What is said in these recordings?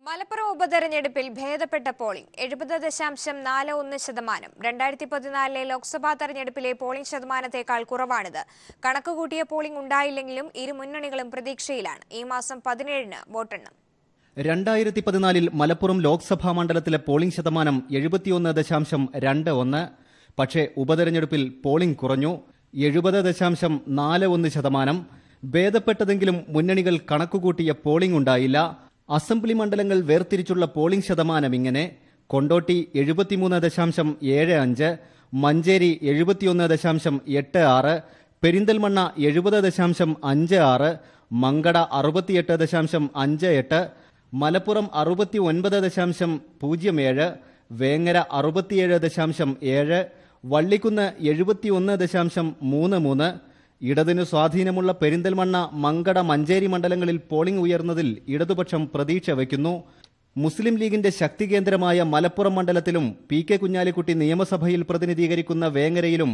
മലപ്പുറം ഉപതെരഞ്ഞെടുപ്പിൽ ഭേദപ്പെട്ട പോളിംഗ് 70.41%. 2014 ലോക്സഭാ തെരഞ്ഞെടുപ്പിലെ പോളിംഗ് ശതമാനത്തേക്കാൾ കുറവാണിത്. കണക്കുകൂട്ടിയ പോളിംഗ് ഉണ്ടായില്ലെങ്കിലും ഇരു മുന്നണികളും പ്രതീക്ഷയിലാണ്. ഈ മാസം 17-ന് വോട്ടെണ്ണും. 2014 മലപ്പുറം ലോക്സഭാ മണ്ഡലത്തിലെ പോളിംഗ് ശതമാനം 71.21. പക്ഷേ ഉപതെരഞ്ഞെടുപ്പിൽ പോളിംഗ് കുറഞ്ഞു. 70.41%. ഭേദപ്പെട്ടതെങ്കിലും മുന്നണികൾ കണക്കുകൂട്ടിയ പോളിംഗ് ഉണ്ടായില്ല. അസംബ്ലി മണ്ഡലങ്ങൾ വേർതിരിച്ചുള്ള പോളിംഗ് ശതമാനം ഇങ്ങനെ: കൊണ്ടോട്ടി 73.75, മഞ്ചേരി 71.86, പെരിന്തൽമണ്ണ 70.56, മങ്കട 68.58, മലപ്പുറം 69.07, വേങ്ങര 67.7, വള്ളിക്കുന്ന് 71.33. ഇടതിനു സ്വാധീനമുള്ള പെരിന്തൽമണ്ണ, മങ്കട, മഞ്ചേരി മണ്ഡലങ്ങളിൽ പോളിംഗ് ഉയർന്നതിൽ ഇടതുപക്ഷം പ്രതീക്ഷ വയ്ക്കുന്നു. മുസ്ലിം ലീഗിന്റെ ശക്തി കേന്ദ്രമായ മലപ്പുറം മണ്ഡലത്തിലും പി കെ കുഞ്ഞാലിക്കുട്ടി നിയമസഭയിൽ പ്രതിനിധീകരിക്കുന്ന വേങ്ങരയിലും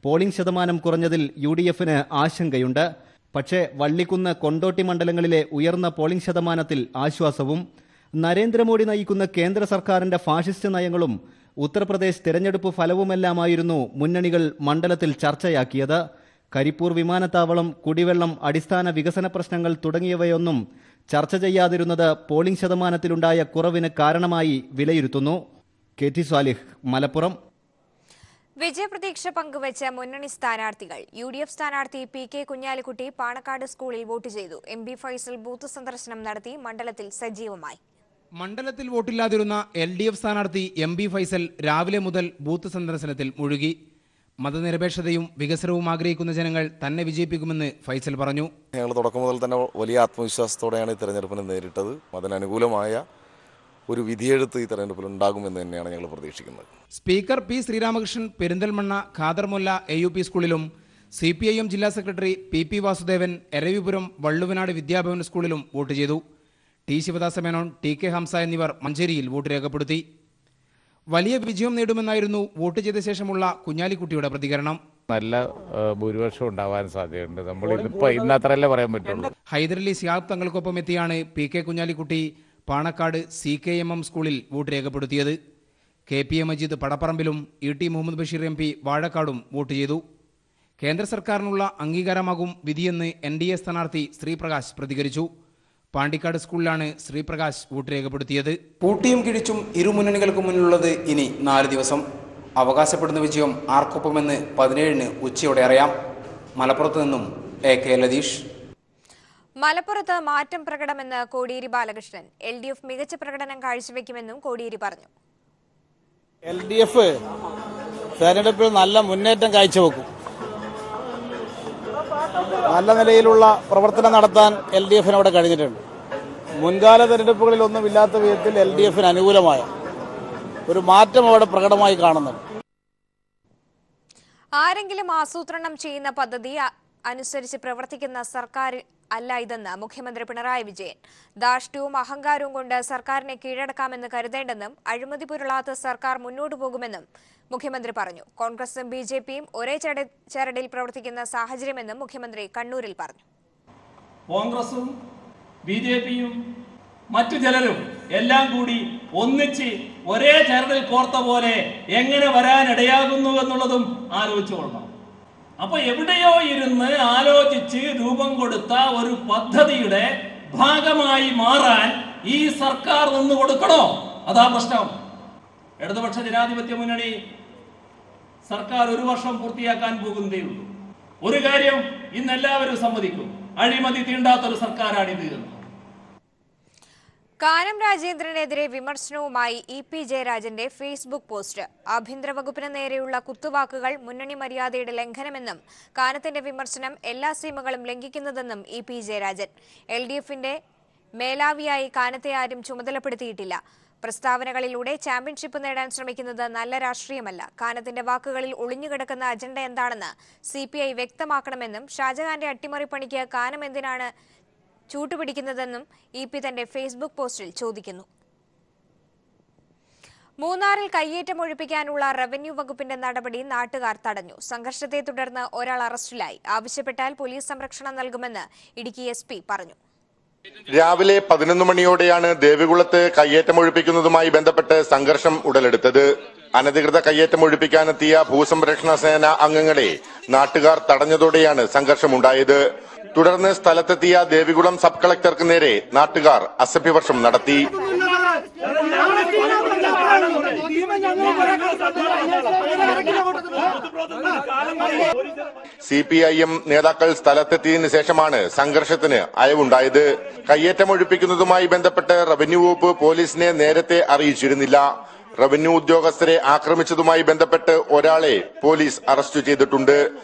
പോളിംഗ് ശതമാനം കുറഞ്ഞതിൽ UDF-ന് ആശങ്കയുണ്ട്. പക്ഷേ വള്ളിക്കുന്ന്, കൊണ്ടോട്ടി മണ്ഡലങ്ങളിലെ ഉയർന്ന പോളിംഗ് ശതമാനത്തിൽ ആശ്വാസവും. നരേന്ദ്രമോദി നയിക്കുന്ന കേന്ദ്ര സർക്കാരിന്റെ ഫാഷിസ്റ്റ് നയങ്ങളും ഉത്തർപ്രദേശ് തെരഞ്ഞെടുപ്പ് ഫലവുമെല്ലാമായിരുന്നു മുന്നണികൾ മണ്ഡലത്തിൽ ചർച്ചയാക്കിയത്. കരിപ്പൂർ വിമാനത്താവളം, കുടിവെള്ളം, അടിസ്ഥാന വികസന പ്രശ്നങ്ങൾ തുടങ്ങിയവയൊന്നും ചർച്ച ചെയ്യാതിരുന്നത് പോളിംഗ് ശതമാനത്തിലുണ്ടായ കുറവിന് കാരണമായി വിലയിരുത്തുന്നു. KT സ്വാലിഹ്, മലപ്പുറം. വിജയപ്രതീക്ഷ പങ്കുവച്ച മുന്നണി സ്ഥാനാർത്ഥികൾ. UDF സ്ഥാനാർത്ഥി പി കെ കുഞ്ഞാലിക്കുട്ടി പാണക്കാട് സ്കൂളിൽ വോട്ട് ചെയ്തു. MB ഫൈസൽ ബൂത്ത് സന്ദർശനം നടത്തി മണ്ഡലത്തിൽ സജീവമായി. മണ്ഡലത്തിൽ വോട്ടില്ലാതിരുന്ന LDF സ്ഥാനാർത്ഥി MB ഫൈസൽ രാവിലെ മുതൽ ബൂത്ത് സന്ദർശനത്തിൽ മുഴുകി. മതനിരപേക്ഷതയും വികസനവും ആഗ്രഹിക്കുന്ന ജനങ്ങൾ തന്നെ വിജയിപ്പിക്കുമെന്ന് ഫൈസൽ പറഞ്ഞു. ഞങ്ങൾ തുടക്കം മുതൽ തന്നെ വലിയ ആത്മവിശ്വാസത്തോടെയാണ് ഈ തെരഞ്ഞെടുപ്പിനെ നേരിട്ടത്. അതിനനുകൂലമായ ഒരു വിധിയെഴുത്ത് ഈ തെരഞ്ഞെടുപ്പിൽ ഉണ്ടാകുമെന്ന് തന്നെയാണ് ഞങ്ങൾ പ്രതീക്ഷിക്കുന്നത്. Speaker P Sreeramakrishnan Perinthalmanna Khader മൊല്ല AUP സ്കൂളിലും CPIM ജില്ലാ സെക്രട്ടറി PP വാസുദേവൻ എരവിപുരം വള്ളുവനാട് വിദ്യാഭവൻ സ്കൂളിലും വോട്ട് ചെയ്തു. T ശിവദാസ മേനോൻ, TK ഹംസ എന്നിവർ മഞ്ചേരിയിൽ വോട്ട് രേഖപ്പെടുത്തി. വലിയ വിജയം നേടുമെന്നായിരുന്നു വോട്ട് ചെയ്ത ശേഷമുള്ള കുഞ്ഞാലിക്കുട്ടിയുടെ പ്രതികരണം. നല്ല ഭൂരിപക്ഷം ഉണ്ടാവാൻ സാധ്യതയുണ്ട്. നമ്മൾ ഇന്ന് അത്രയല്ലേ പറയാൻ പറ്റുള്ളൂ. ഹൈദരലി സിയാബ് തങ്ങൾക്കൊപ്പം എത്തിയാണ് PK കുഞ്ഞാലിക്കുട്ടി പാണക്കാട് CKMM സ്കൂളിൽ വോട്ട് രേഖപ്പെടുത്തിയത്. KPA മജീദ് പടപ്പറമ്പിലും ET മുഹമ്മദ് ബഷീർ MP വാഴക്കാടും വോട്ട് ചെയ്തു. കേന്ദ്ര സർക്കാരിനുള്ള അംഗീകാരമാകും വിധിയെന്ന് NDA സ്ഥാനാർത്ഥി ശ്രീപ്രകാശ് പ്രതികരിച്ചു. പാണ്ടിക്കാട് സ്കൂളിലാണ് ശ്രീപ്രകാശ് വോട്ട് രേഖപ്പെടുത്തിയത്. കൂട്ടിയും കിഴിച്ചും ഇരു മുന്നണികൾക്ക് മുന്നിലുള്ളത് ഇനി 4 ദിവസം. അവകാശപ്പെടുന്ന വിജയം ആർക്കൊപ്പമെന്ന് 17-ന് ഉച്ചയോടെ അറിയാം. മലപ്പുറത്ത് നിന്നും AK ലതീഷ്. മലപ്പുറത്ത് മാറ്റം പ്രകടമെന്ന് കോടിയേരി ബാലകൃഷ്ണൻ. LDF മികച്ച പ്രകടനം കാഴ്ചവെക്കുമെന്നും കോടിയേരി പറഞ്ഞു. LDF തെരഞ്ഞെടുപ്പിൽ നല്ല മുന്നേറ്റം കാഴ്ചവെക്കും. നല്ല നിലയിലുള്ള പ്രവർത്തനം നടത്താൻ LDF-ന് അവിടെ കഴിഞ്ഞിട്ടുണ്ട്. മുൻകാല തെരഞ്ഞെടുപ്പുകളിലൊന്നും ഇല്ലാത്ത വിധത്തിൽ LDF-ന് അനുകൂലമായ ഒരു മാറ്റം അവിടെ പ്രകടമായി കാണുന്നുണ്ട്. ആരെങ്കിലും ആസൂത്രണം ചെയ്യുന്ന പദ്ധതി അനുസരിച്ച് പ്രവർത്തിക്കുന്ന സർക്കാർ അല്ല ഇതെന്ന് മുഖ്യമന്ത്രി പിണറായി വിജയൻ. ധാർഷ്ട്യവും അഹങ്കാരവും കൊണ്ട് സർക്കാരിനെ കീഴടക്കാമെന്ന് കരുതേണ്ടെന്നും അഴിമതി പുരളാത്ത സർക്കാർ മുന്നോട്ടു പോകുമെന്നും മുഖ്യമന്ത്രി പറഞ്ഞു. കോൺഗ്രസും BJP-യും ഒരേ ചരടിൽ പ്രവർത്തിക്കുന്ന സാഹചര്യമെന്നും മുഖ്യമന്ത്രി കണ്ണൂരിൽ പറഞ്ഞു. കോൺഗ്രസും BJP-യും മറ്റു ചിലരും എല്ലാം കൂടി ഒന്നിച്ച് ഒരേ ചരടിൽ കോർത്ത പോലെ എങ്ങനെ വരാനിടയാകുന്നു എന്നുള്ളതും ആലോചിച്ചുകൊള്ളണം. അപ്പൊ എവിടെയോ ഇരുന്ന് ആലോചിച്ച് രൂപം കൊടുത്ത ഒരു പദ്ധതിയുടെ ഭാഗമായി മാറാൻ ഈ സർക്കാർ നിന്ന് കൊടുക്കണോ? അതാ പ്രശ്നം. ഇടതുപക്ഷ ജനാധിപത്യ മുന്നണി സർക്കാർ 1 വർഷം പൂർത്തിയാക്കാൻ പോകുന്നതേയുള്ളൂ. ഒരു കാര്യം ഇന്ന് എല്ലാവരും സമ്മതിക്കും, അഴിമതി തീണ്ടാത്തൊരു സർക്കാരാണിത് എന്ന്. കാനം രാജേന്ദ്രനെതിരെ വിമർശനവുമായി EP ജയരാജന്റെ ഫേസ്ബുക്ക് പോസ്റ്റ്. ആഭ്യന്തര വകുപ്പിന് നേരെയുള്ള കുത്തുവാക്കുകൾ മുന്നണി മര്യാദയുടെ ലംഘനമെന്നും കാനത്തിന്റെ വിമർശനം എല്ലാ സീമകളും ലംഘിക്കുന്നതെന്നും EP ജയരാജൻ. LDF-ന്റെ മേലാവിയായി കാനത്തെ ആരും ചുമതലപ്പെടുത്തിയിട്ടില്ല. പ്രസ്താവനകളിലൂടെ ചാമ്പ്യൻഷിപ്പ് നേടാൻ ശ്രമിക്കുന്നത് നല്ല രാഷ്ട്രീയമല്ല. കാനത്തിന്റെ വാക്കുകളിൽ ഒളിഞ്ഞുകിടക്കുന്ന അജണ്ട എന്താണെന്ന് CPI വ്യക്തമാക്കണമെന്നും ഷാജഹാന്റെ അട്ടിമറിപ്പണിക്ക് കാനം എന്തിനാണ് ചൂട്ടുപിടിക്കുന്നതെന്നും EP തന്റെ ഫേസ്ബുക്ക് പോസ്റ്റിൽ ചോദിക്കുന്നു. മൂന്നാറിൽ കയ്യേറ്റം ഒഴിപ്പിക്കാനുള്ള റവന്യൂ വകുപ്പിന്റെ നടപടി നാട്ടുകാർ തടഞ്ഞു. സംഘർഷത്തെ തുടർന്ന് ഒരാൾ അറസ്റ്റിലായി. ആവശ്യപ്പെട്ടാൽ പോലീസ് സംരക്ഷണം നൽകുമെന്ന് ഇടുക്കി SP പറഞ്ഞു. രാവിലെ 11 മണിയോടെയാണ് ദേവികുളത്ത് കയ്യേറ്റമൊഴിപ്പിക്കുന്നതുമായി ബന്ധപ്പെട്ട് സംഘർഷം ഉടലെടുത്തത്. അനധികൃത കയ്യേറ്റമൊഴിപ്പിക്കാനെത്തിയ ഭൂസംരക്ഷണ സേന അംഗങ്ങളെ നാട്ടുകാർ തടഞ്ഞതോടെയാണ് സംഘർഷമുണ്ടായത്. തുടർന്ന് സ്ഥലത്തെത്തിയ ദേവികുളം സബ് കളക്ടർക്ക് നേരെ നാട്ടുകാർ അസഭ്യവർഷം നടത്തി. CPIM നേതാക്കൾ സ്ഥലത്തെത്തിയതിനു ശേഷമാണ് സംഘർഷത്തിന് അയവുണ്ടായത്. കയ്യേറ്റമൊഴിപ്പിക്കുന്നതുമായി ബന്ധപ്പെട്ട് റവന്യൂ വകുപ്പ് പോലീസിനെ നേരത്തെ അറിയിച്ചിരുന്നില്ല. റവന്യൂ ഉദ്യോഗസ്ഥരെ ആക്രമിച്ചതുമായി ബന്ധപ്പെട്ട് ഒരാളെ പോലീസ് അറസ്റ്റ് ചെയ്തിട്ടുണ്ട്.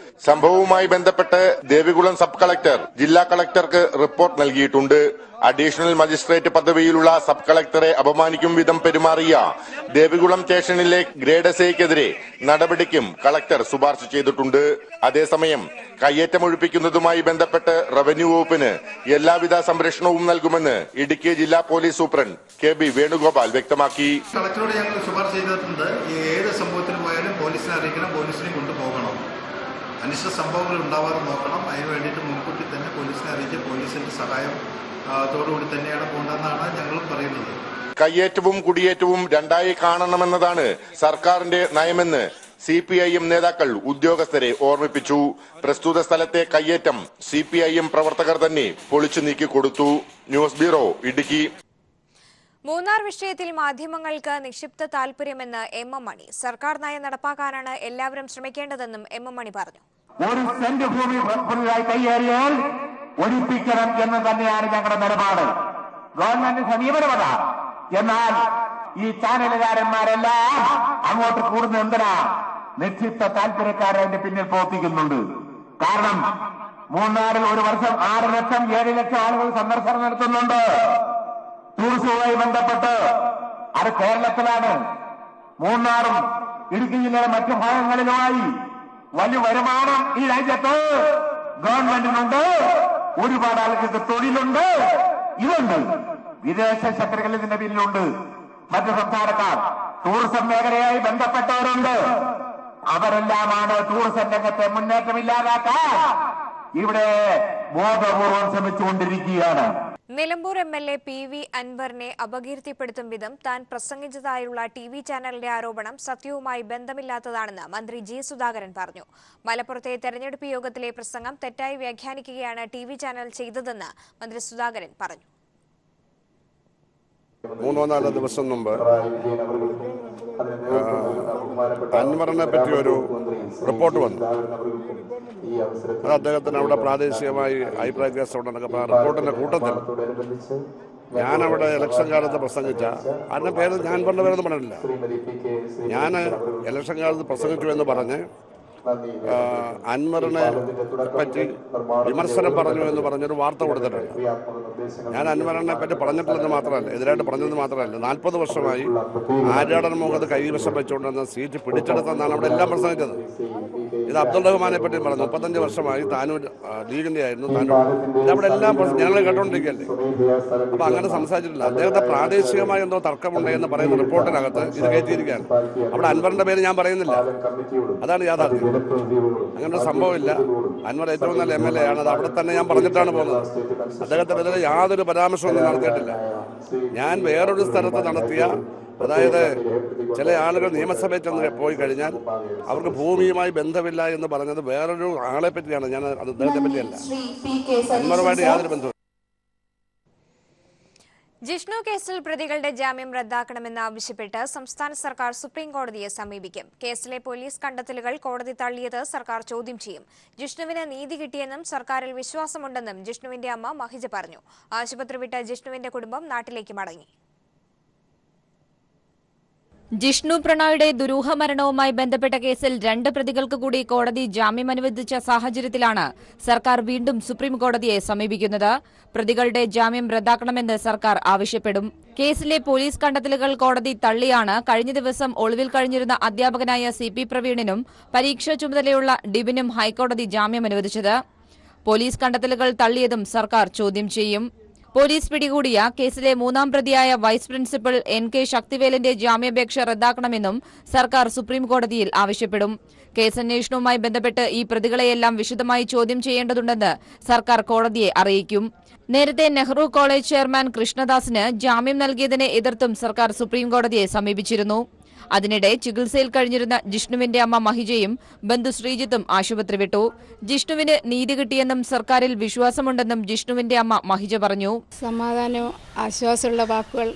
സംഭവവുമായി ബന്ധപ്പെട്ട് ദേവികുളം സബ് കളക്ടർ ജില്ലാ കളക്ടർക്ക് റിപ്പോർട്ട് നൽകിയിട്ടുണ്ട്. അഡീഷണൽ മജിസ്ട്രേറ്റ് പദവിയിലുള്ള സബ് കളക്ടറെ അപമാനിക്കും വിധം പെരുമാറിയ ദേവികുളം സ്റ്റേഷനിലെ ഗ്രേഡ് SIക്കെതിരെ നടപടിക്കും കളക്ടർ ശുപാർശ ചെയ്തിട്ടുണ്ട്. അതേസമയം കയ്യേറ്റമൊഴിപ്പിക്കുന്നതുമായി ബന്ധപ്പെട്ട് റവന്യൂ വകുപ്പിന് എല്ലാവിധ സംരക്ഷണവും നൽകുമെന്ന് ഇടുക്കി ജില്ലാ പോലീസ് സൂപ്രണ്ട് KB വേണുഗോപാൽ വ്യക്തമാക്കി. കളക്ടറോട് ഞങ്ങൾ ശുപാർശ ചെയ്തിട്ടുണ്ട്. ഏത് സംഭവത്തിന് പോയാലും പോലീസിനെ അറിയിക്കണം, പോലീസിനെ കൊണ്ടുപോകണം. അനിഷ്ട സംഭവങ്ങൾ ഉണ്ടാവാതെ നോക്കണം. അതിന് വേണ്ടിയിട്ട് മുൻകൂട്ടി തന്നെ പോലീസിനെ അറിയിച്ച് പോലീസിന്റെ സഹായം ോടുകൂടി തന്നെയാണ് പോകേണ്ടതെന്നാണ് ഞങ്ങളും പറയുന്നത്. കയ്യേറ്റവും കുടിയേറ്റവും രണ്ടായി കാണണമെന്നതാണ് സർക്കാരിന്റെ നയമെന്ന് CPIM നേതാക്കൾ ഉദ്യോഗസ്ഥരെ ഓർമ്മിപ്പിച്ചു. പ്രസ്തുത സ്ഥലത്തെ കയ്യേറ്റം CPIM പ്രവർത്തകർ തന്നെ പൊളിച്ചു നീക്കി കൊടുത്തു. News bureau, Idukki. മൂന്നാർ വിഷയത്തിൽ മാധ്യമങ്ങൾക്ക് നിക്ഷിപ്ത താൽപര്യമെന്ന് M. M. മണി. സർക്കാർ നയം നടപ്പാക്കാനാണ് എല്ലാവരും ശ്രമിക്കേണ്ടതെന്നും M. M. മണി പറഞ്ഞു. ഒരു സെന്റ് ഭൂമി പുതുതായി കൈയേറിയാൽ ഒഴിപ്പിക്കണം എന്ന് തന്നെയാണ് ഞങ്ങളുടെ നിലപാട്. ഗവൺമെന്റ് സമീപനമത. എന്നാൽ ഈ ചാനലുകാരന്മാരെല്ലാം അങ്ങോട്ട് കൂടുന്ന എന്തിനാ? നിക്ഷിപ്ത താല്പര്യക്കാരെ അതിന്റെ പിന്നിൽ പ്രവർത്തിക്കുന്നുണ്ട്. കാരണം മൂന്നാറിൽ ഒരു വർഷം 6 ലക്ഷം 7 ലക്ഷം ആളുകൾ സന്ദർശനം നടത്തുന്നുണ്ട്. ടൂറിസവുമായി ബന്ധപ്പെട്ട് അത് കേരളത്തിലാണ്. മൂന്നാറും ഇടുക്കി ജില്ലയുടെ മറ്റു ഭാഗങ്ങളിലുമായി വലിയ വരുമാനം ഈ രാജ്യത്ത് ഗവൺമെന്റിനുണ്ട്. ഒരുപാട് ആളുകൾക്ക് തൊഴിലുണ്ട്. ഇതുണ്ട്. വിദേശ ശക്തികൾ ഇതിന്റെ പിന്നിലുണ്ട്. മറ്റു സംസ്ഥാനക്കാർ ടൂറിസം മേഖലയായി ബന്ധപ്പെട്ടവരുണ്ട്. അവരെല്ലാമാണ് ടൂറിസം രംഗത്തെ മുന്നേറ്റമില്ലാതാക്കാൻ ഇവിടെ ബോധപൂർവം ശ്രമിച്ചുകൊണ്ടിരിക്കുകയാണ്. നിലമ്പൂർ MLA PV അൻവറിനെ അപകീർത്തിപ്പെടുത്തും വിധം താൻ പ്രസംഗിച്ചതായുള്ള TV ചാനലിന്റെ ആരോപണം സത്യവുമായി ബന്ധമില്ലാത്തതാണെന്ന് മന്ത്രി G. സുധാകരൻ പറഞ്ഞു. മലപ്പുറത്തെ തെരഞ്ഞെടുപ്പ് യോഗത്തിലെ പ്രസംഗം തെറ്റായി വ്യാഖ്യാനിക്കുകയാണ് TV ചാനൽ ചെയ്തതെന്ന് മന്ത്രി സുധാകരൻ പറഞ്ഞു. 3-4 ദിവസം മുമ്പ് അൻവറിനെ പറ്റി ഒരു റിപ്പോർട്ട് വന്നു. അത് അദ്ദേഹത്തിന് അവിടെ പ്രാദേശികമായി അഭിപ്രായ വ്യത്യാസമുണ്ടെന്നൊക്കെ റിപ്പോർട്ടിന്റെ കൂട്ടത്തിൽ ഞാനവിടെ ഇലക്ഷൻ കാലത്ത് പ്രസംഗിച്ച അതിന്റെ പേര് ഞാൻ പറഞ്ഞ പേരൊന്നും പറഞ്ഞില്ല. ഞാൻ ഇലക്ഷൻ കാലത്ത് പ്രസംഗിച്ചു എന്ന് പറഞ്ഞ് അൻവറിനെ പറ്റി വിമർശനം പറഞ്ഞു എന്ന് പറഞ്ഞൊരു വാർത്ത കൊടുത്തിട്ടുണ്ട്. ഞാൻ അൻവറിനെ പറ്റി പറഞ്ഞിട്ടില്ലെന്ന് മാത്രമല്ല, എതിരായിട്ട് പറഞ്ഞതെന്ന് മാത്രമല്ല, 40 വർഷമായി ആര്യാടൻ മുഖത്ത് കൈവശം വെച്ചുകൊണ്ടിരുന്ന സീറ്റ് പിടിച്ചെടുത്തെന്നാണ് അവിടെ എല്ലാം പ്രസംഗിച്ചത്. ഇത് അബ്ദുൾ റഹ്മാനെ പറ്റി പറഞ്ഞു. 35 വർഷമായി താനൂർ ലീഗിന്റെ ആയിരുന്നു. താനൂർ ഇതവിടെ എല്ലാം ഞങ്ങൾ കേട്ടോണ്ടിരിക്കല്ലേ. അപ്പൊ അങ്ങനെ സംസാരിച്ചിട്ടില്ല. അദ്ദേഹത്തെ പ്രാദേശികമായി എന്തോ തർക്കമുണ്ട് എന്ന് പറയുന്ന റിപ്പോർട്ടിനകത്ത് ഇത് കയറ്റിയിരിക്കുകയാണ്. അവിടെ അൻവറിന്റെ പേര് ഞാൻ പറയുന്നില്ല. അതാണ് യാഥാർത്ഥ്യം. അങ്ങനെ ഒരു സംഭവമില്ല. അൻവർ ഏറ്റവും നല്ല MLA ആണ്. അത് അവിടെ തന്നെ ഞാൻ പറഞ്ഞിട്ടാണ് പോകുന്നത്. അദ്ദേഹത്തിനെതിരെ യാതൊരു പരാമർശമൊന്നും നടത്തിയിട്ടില്ല. ഞാൻ വേറൊരു സ്ഥലത്ത് നടത്തിയ, അതായത് ചില ആളുകൾ നിയമസഭയിൽ ചെന്ന് പോയി കഴിഞ്ഞാൽ അവർക്ക് ഭൂമിയുമായി ബന്ധമില്ല എന്ന് പറഞ്ഞത് വേറൊരു ആളെ പറ്റിയാണ്. ഞാൻ അത് അദ്ദേഹത്തെ പറ്റിയല്ല. അൻവറുമായിട്ട് യാതൊരു ബന്ധവും. ജിഷ്ണു കേസിൽ പ്രതികളുടെ ജാമ്യം റദ്ദാക്കണമെന്നാവശ്യപ്പെട്ട് സംസ്ഥാന സർക്കാർ സുപ്രീം കോടതിയെ സമീപിക്കും. കേസിലെ പോലീസ് കണ്ടെത്തലുകൾ കോടതി തള്ളിയത് സർക്കാർ ചോദ്യം ചെയ്യും. ജിഷ്ണുവിന് നീതി കിട്ടിയെന്നും സർക്കാരിൽ വിശ്വാസമുണ്ടെന്നും ജിഷ്ണുവിന്റെ അമ്മ മഹിജ പറഞ്ഞു. ആശുപത്രി വിട്ട ജിഷ്ണുവിന്റെ കുടുംബം നാട്ടിലേക്ക് മടങ്ങി. ജിഷ്ണു പ്രണോയുടെ ദുരൂഹമരണവുമായി ബന്ധപ്പെട്ട കേസിൽ 2 പ്രതികൾക്ക് കൂടി കോടതി ജാമ്യം അനുവദിച്ച സാഹചര്യത്തിലാണ് സർക്കാർ വീണ്ടും സുപ്രീം കോടതിയെ സമീപിക്കുന്നത്. പ്രതികളുടെ ജാമ്യം റദ്ദാക്കണമെന്ന് സർക്കാർ ആവശ്യപ്പെടും. കേസിലെ പോലീസ് കണ്ടെത്തലുകൾ കോടതി തള്ളിയാണ് കഴിഞ്ഞ ദിവസം ഒളിവിൽ കഴിഞ്ഞിരുന്ന അധ്യാപകനായ CP പ്രവീണിനും പരീക്ഷാ ചുമതലയുള്ള ഡിബിനും ഹൈക്കോടതി ജാമ്യം അനുവദിച്ചത്. പോലീസ് കണ്ടെത്തലുകൾ തള്ളിയതും സർക്കാർ ചോദ്യം ചെയ്യും. പോലീസ് പിടികൂടിയ കേസിലെ മൂന്നാം പ്രതിയായ വൈസ് പ്രിൻസിപ്പൽ NK ശക്തിവേലിന്റെ ജാമ്യാപേക്ഷ റദ്ദാക്കണമെന്നും സർക്കാർ സുപ്രീംകോടതിയിൽ ആവശ്യപ്പെടും. കേസന്വേഷണവുമായി ബന്ധപ്പെട്ട് ഈ പ്രതികളെയെല്ലാം വിശദമായി ചോദ്യം ചെയ്യേണ്ടതുണ്ടെന്ന് സർക്കാർ കോടതിയെ അറിയിക്കും. നേരത്തെ നെഹ്റു കോളേജ് ചെയർമാൻ കൃഷ്ണദാസിന് ജാമ്യം നൽകിയതിനെ എതിർത്തും സർക്കാർ സുപ്രീംകോടതിയെ സമീപിച്ചിരുന്നു. അതിനിടെ ചികിത്സയിൽ കഴിഞ്ഞിരുന്ന ജിഷ്ണുവിന്റെ അമ്മ മഹിജയും ബന്ധു ശ്രീജിത്തും ആശുപത്രി വിട്ടു. ജിഷ്ണുവിന് നീതി കിട്ടിയെന്നും സർക്കാരിൽ വിശ്വാസമുണ്ടെന്നും ജിഷ്ണുവിന്റെ അമ്മ മഹിജ പറഞ്ഞു. സമാധാനവും ആശ്വാസമുള്ള വാക്കുകൾ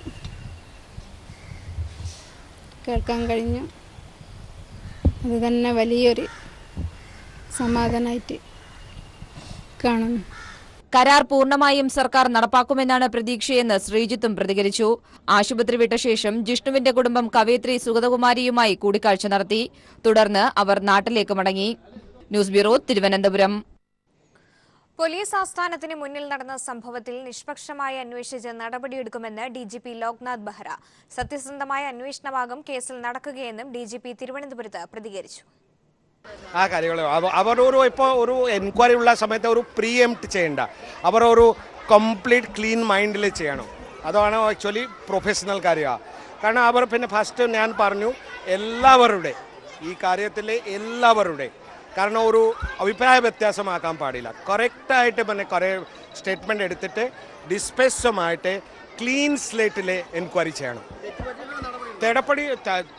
കേൾക്കാൻ കഴിഞ്ഞു. അത് തന്നെ വലിയൊരു സമാധാനമായിട്ട് കാണുന്നു. കരാർ പൂർണ്ണമായും സർക്കാർ നടപ്പാക്കുമെന്നാണ് പ്രതീക്ഷയെന്ന് ശ്രീജിത്തും പ്രതികരിച്ചു. ആശുപത്രി വിട്ട ശേഷം ജിഷ്ണുവിന്റെ കുടുംബം കവയിത്രി സുഗതകുമാരിയുമായി കൂടിക്കാഴ്ച നടത്തി. തുടർന്ന് അവർ നാട്ടിലേക്ക് മടങ്ങി. News bureau, Thiruvananthapuram. പോലീസ് ആസ്ഥാനത്തിന് മുന്നിൽ നടന്ന സംഭവത്തിൽ നിഷ്പക്ഷമായി അന്വേഷിച്ച് നടപടിയെടുക്കുമെന്ന് DGP ലോക്നാഥ് ബെഹ്റ. സത്യസന്ധമായ അന്വേഷണമാകും കേസിൽ നടക്കുകയെന്നും DGP തിരുവനന്തപുരത്ത് പ്രതികരിച്ചു. ആ കാര്യങ്ങൾ അവരൊരു ഇപ്പോൾ ഒരു എൻക്വയറി ഉള്ള സമയത്ത് ഒരു പ്രീഎംപ്റ്റ് ചെയ്യേണ്ട, അവരൊരു കംപ്ലീറ്റ് ക്ലീൻ മൈൻഡിൽ ചെയ്യണം. അതാണ് ആക്ച്വലി പ്രൊഫഷണൽ കാര്യമാണ്. കാരണം അവർ പിന്നെ ഫസ്റ്റ് ഞാൻ പറഞ്ഞു എല്ലാവരുടെ ഈ കാര്യത്തിൽ എല്ലാവരുടെ, കാരണം ഒരു അഭിപ്രായ വ്യത്യാസമാക്കാൻ പാടില്ല. കറക്റ്റായിട്ട് പിന്നെ കുറേ സ്റ്റേറ്റ്മെൻറ്റ് എടുത്തിട്ട് ഡിസ്പെസുമായിട്ട് ക്ലീൻ സ്ലേറ്റിൽ എൻക്വയറി ചെയ്യണം.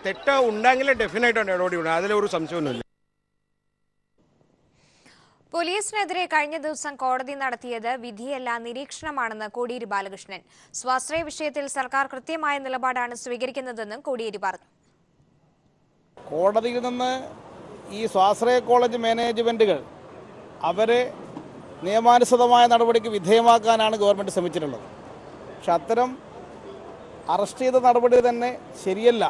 തെറ്റ് ഉണ്ടെങ്കിൽ ഡെഫിനറ്റായിട്ട് നടപടി ഉണ്ട്, അതിലൊരു സംശയമൊന്നുമില്ല. പോലീസിനെതിരെ കഴിഞ്ഞ ദിവസം കോടതി നടത്തിയത് വിധിയല്ല, നിരീക്ഷണമാണെന്ന് കോടിയേരി ബാലകൃഷ്ണൻ. സ്വാശ്രയ വിഷയത്തിൽ സർക്കാർ കൃത്യമായ നിലപാടാണ് സ്വീകരിക്കുന്നതെന്നും കോടിയേരി പറഞ്ഞു. കോടതിയിൽ നിന്ന് ഈ സ്വാശ്രയ കോളേജ് മാനേജ്മെൻറ്റുകൾ അവരെ നിയമാനുസൃതമായ നടപടിക്ക് വിധേയമാക്കാനാണ് ഗവൺമെൻറ് ശ്രമിച്ചിട്ടുള്ളത്. പക്ഷെ അത്തരം അറസ്റ്റ് ചെയ്ത നടപടി തന്നെ ശരിയല്ല.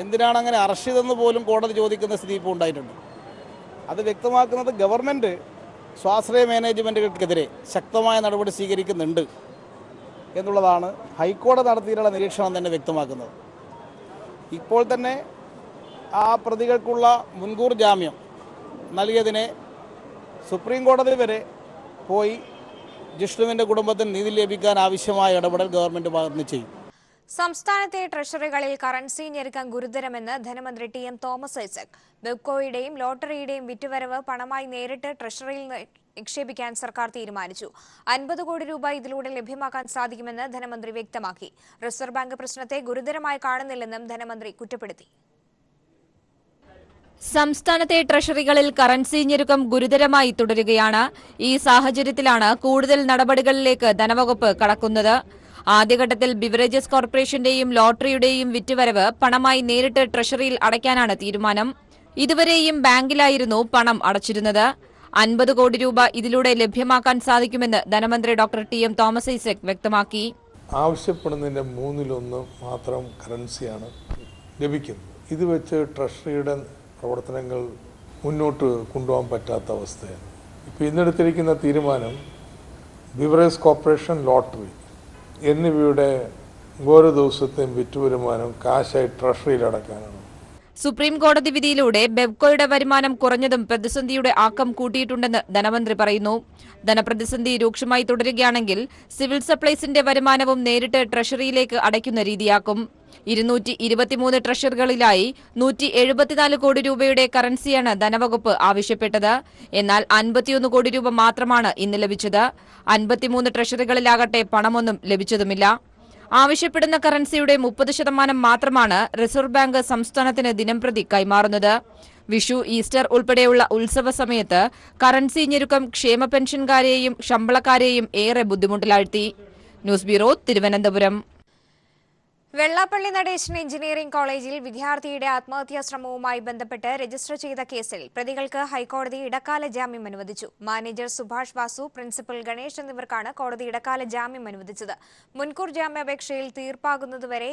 എന്തിനാണ് അങ്ങനെ അറസ്റ്റ് ചെയ്തെന്ന് പോലും കോടതി ചോദിക്കുന്ന സ്ഥിതി ഇപ്പോൾ ഉണ്ടായിട്ടുണ്ട്. അത് വ്യക്തമാക്കുന്നത് ഗവൺമെൻറ് സ്വാശ്രയ മാനേജ്മെൻറ്റുകൾക്കെതിരെ ശക്തമായ നടപടി സ്വീകരിക്കുന്നുണ്ട് എന്നുള്ളതാണ് ഹൈക്കോടതി നടത്തിയിട്ടുള്ള നിരീക്ഷണം തന്നെ വ്യക്തമാക്കുന്നത്. ഇപ്പോൾ തന്നെ ആ പ്രതികൾക്കുള്ള മുൻകൂർ ജാമ്യം നൽകിയതിനെ സുപ്രീം കോടതി വരെ പോയി ജിഷ്ണുവിൻ്റെ കുടുംബത്തിന് നീതി ലഭിക്കാൻ ആവശ്യമായ ഇടപെടൽ ഗവൺമെൻറ് ഭാഗത്തുനിന്ന് ചെയ്യും. സംസ്ഥാനത്തെ ട്രഷറികളിൽ കറൻസി ഞെരുക്കം ഗുരുതരമെന്ന് ധനമന്ത്രി TM തോമസ് ഐസക്. ബെബ്കോയുടെയും ലോട്ടറിയുടെയും വിറ്റുവരവ് പണമായി നേരിട്ട് ട്രഷറിയിൽ നിക്ഷേപിക്കാൻ സർക്കാർ തീരുമാനിച്ചു. 50 കോടി രൂപ ഇതിലൂടെ ലഭ്യമാക്കാൻ സാധിക്കുമെന്ന് ധനമന്ത്രി വ്യക്തമാക്കി. റിസർവ് ബാങ്ക് പ്രശ്നത്തെ ഗുരുതരമായി കാണുന്നില്ലെന്നും ധനമന്ത്രി കുറ്റപ്പെടുത്തി. സംസ്ഥാനത്തെ ട്രഷറികളിൽ കറൻസി ഞെരുക്കം ഗുരുതരമായി തുടരുകയാണ്. ഈ സാഹചര്യത്തിലാണ് കൂടുതൽ നടപടികളിലേക്ക് ധനവകുപ്പ് കടക്കുന്നത്. ആദ്യഘട്ടത്തിൽ ബിവറേജസ് കോർപ്പറേഷന്റെയും ലോട്ടറിയുടെയും വിറ്റുവരവ് പണമായി നേരിട്ട് ട്രഷറിയിൽ അടയ്ക്കാനാണ് തീരുമാനം. ഇതുവരെയും ബാങ്കിലായിരുന്നു പണം അടച്ചിരുന്നത്. 50 കോടി രൂപ ഇതിലൂടെ ലഭ്യമാക്കാൻ സാധിക്കുമെന്ന് ധനമന്ത്രി ഡോക്ടർ TM തോമസ് ഐസക് വ്യക്തമാക്കി. ആവശ്യപ്പെടുന്നതിന്റെ 1/3 മാത്രം കറൻസിയാണ് ലഭിക്കുന്നത്. ഇത് വെച്ച് ട്രഷറിയുടെ പ്രവർത്തനങ്ങൾ മുന്നോട്ട് കൊണ്ടുപോകാൻ പറ്റാത്ത അവസ്ഥയാണ്. ഇപ്പോൾ ഇന്നെടുത്തിരിക്കുന്ന തീരുമാനം ബിവറേജ് കോർപ്പറേഷൻ, ലോട്ടറി എന്നിവയുടെ ഓരോ ദിവസത്തെയും വിറ്റുവരുമാനം കാശായി ട്രഷറിയിൽ അടക്കാനാണ്. സുപ്രീം കോടതി വിധിയിലൂടെ ബെബ്കോയുടെ വരുമാനം കുറഞ്ഞതും പ്രതിസന്ധിയുടെ ആക്കം കൂട്ടിയിട്ടുണ്ടെന്ന് ധനമന്ത്രി പറയുന്നു. ധനപ്രതിസന്ധി രൂക്ഷമായി തുടരുകയാണെങ്കിൽ സിവിൽ സപ്ലൈസിന്റെ വരുമാനവും നേരിട്ട് ട്രഷറിയിലേക്ക് അടയ്ക്കുന്ന രീതിയാക്കും. 223 ട്രഷറികളിലായി 174 കോടി രൂപയുടെ കറൻസിയാണ് ധനവകുപ്പ് ആവശ്യപ്പെട്ടത്. എന്നാൽ 51 കോടി രൂപ മാത്രമാണ് ഇന്ന് ലഭിച്ചത്. 53 ട്രഷറികളിലാകട്ടെ പണമൊന്നും ലഭിച്ചതുമില്ല. ആവശ്യപ്പെടുന്ന കറൻസിയുടെ 30% മാത്രമാണ് റിസർവ് ബാങ്ക് സംസ്ഥാനത്തിന് ദിനംപ്രതി കൈമാറുന്നത്. വിഷു, ഈസ്റ്റർ ഉൾപ്പെടെയുള്ള ഉത്സവ സമയത്ത് കറൻസി ഞെരുക്കം ക്ഷേമ പെൻഷൻകാരെയും ശമ്പളക്കാരെയും ഏറെ ബുദ്ധിമുട്ടിലാഴ്ത്തി. News bureau, Thiruvananthapuram. Vellappally Natesan engineering കോളേജിൽ വിദ്യാർത്ഥിയുടെ ആത്മഹത്യാ ശ്രമവുമായി ബന്ധപ്പെട്ട് രജിസ്റ്റർ ചെയ്ത കേസിൽ പ്രതികൾക്ക് ഹൈക്കോടതി ഇടക്കാല ജാമ്യം അനുവദിച്ചു. മാനേജർ സുഭാഷ് വാസു, പ്രിൻസിപ്പൽ ഗണേഷ് എന്നിവർക്കാണ് കോടതി ഇടക്കാല ജാമ്യം അനുവദിച്ചത്. മുൻകൂർ ജാമ്യാപേക്ഷയിൽ തീർപ്പാകുന്നതുവരെ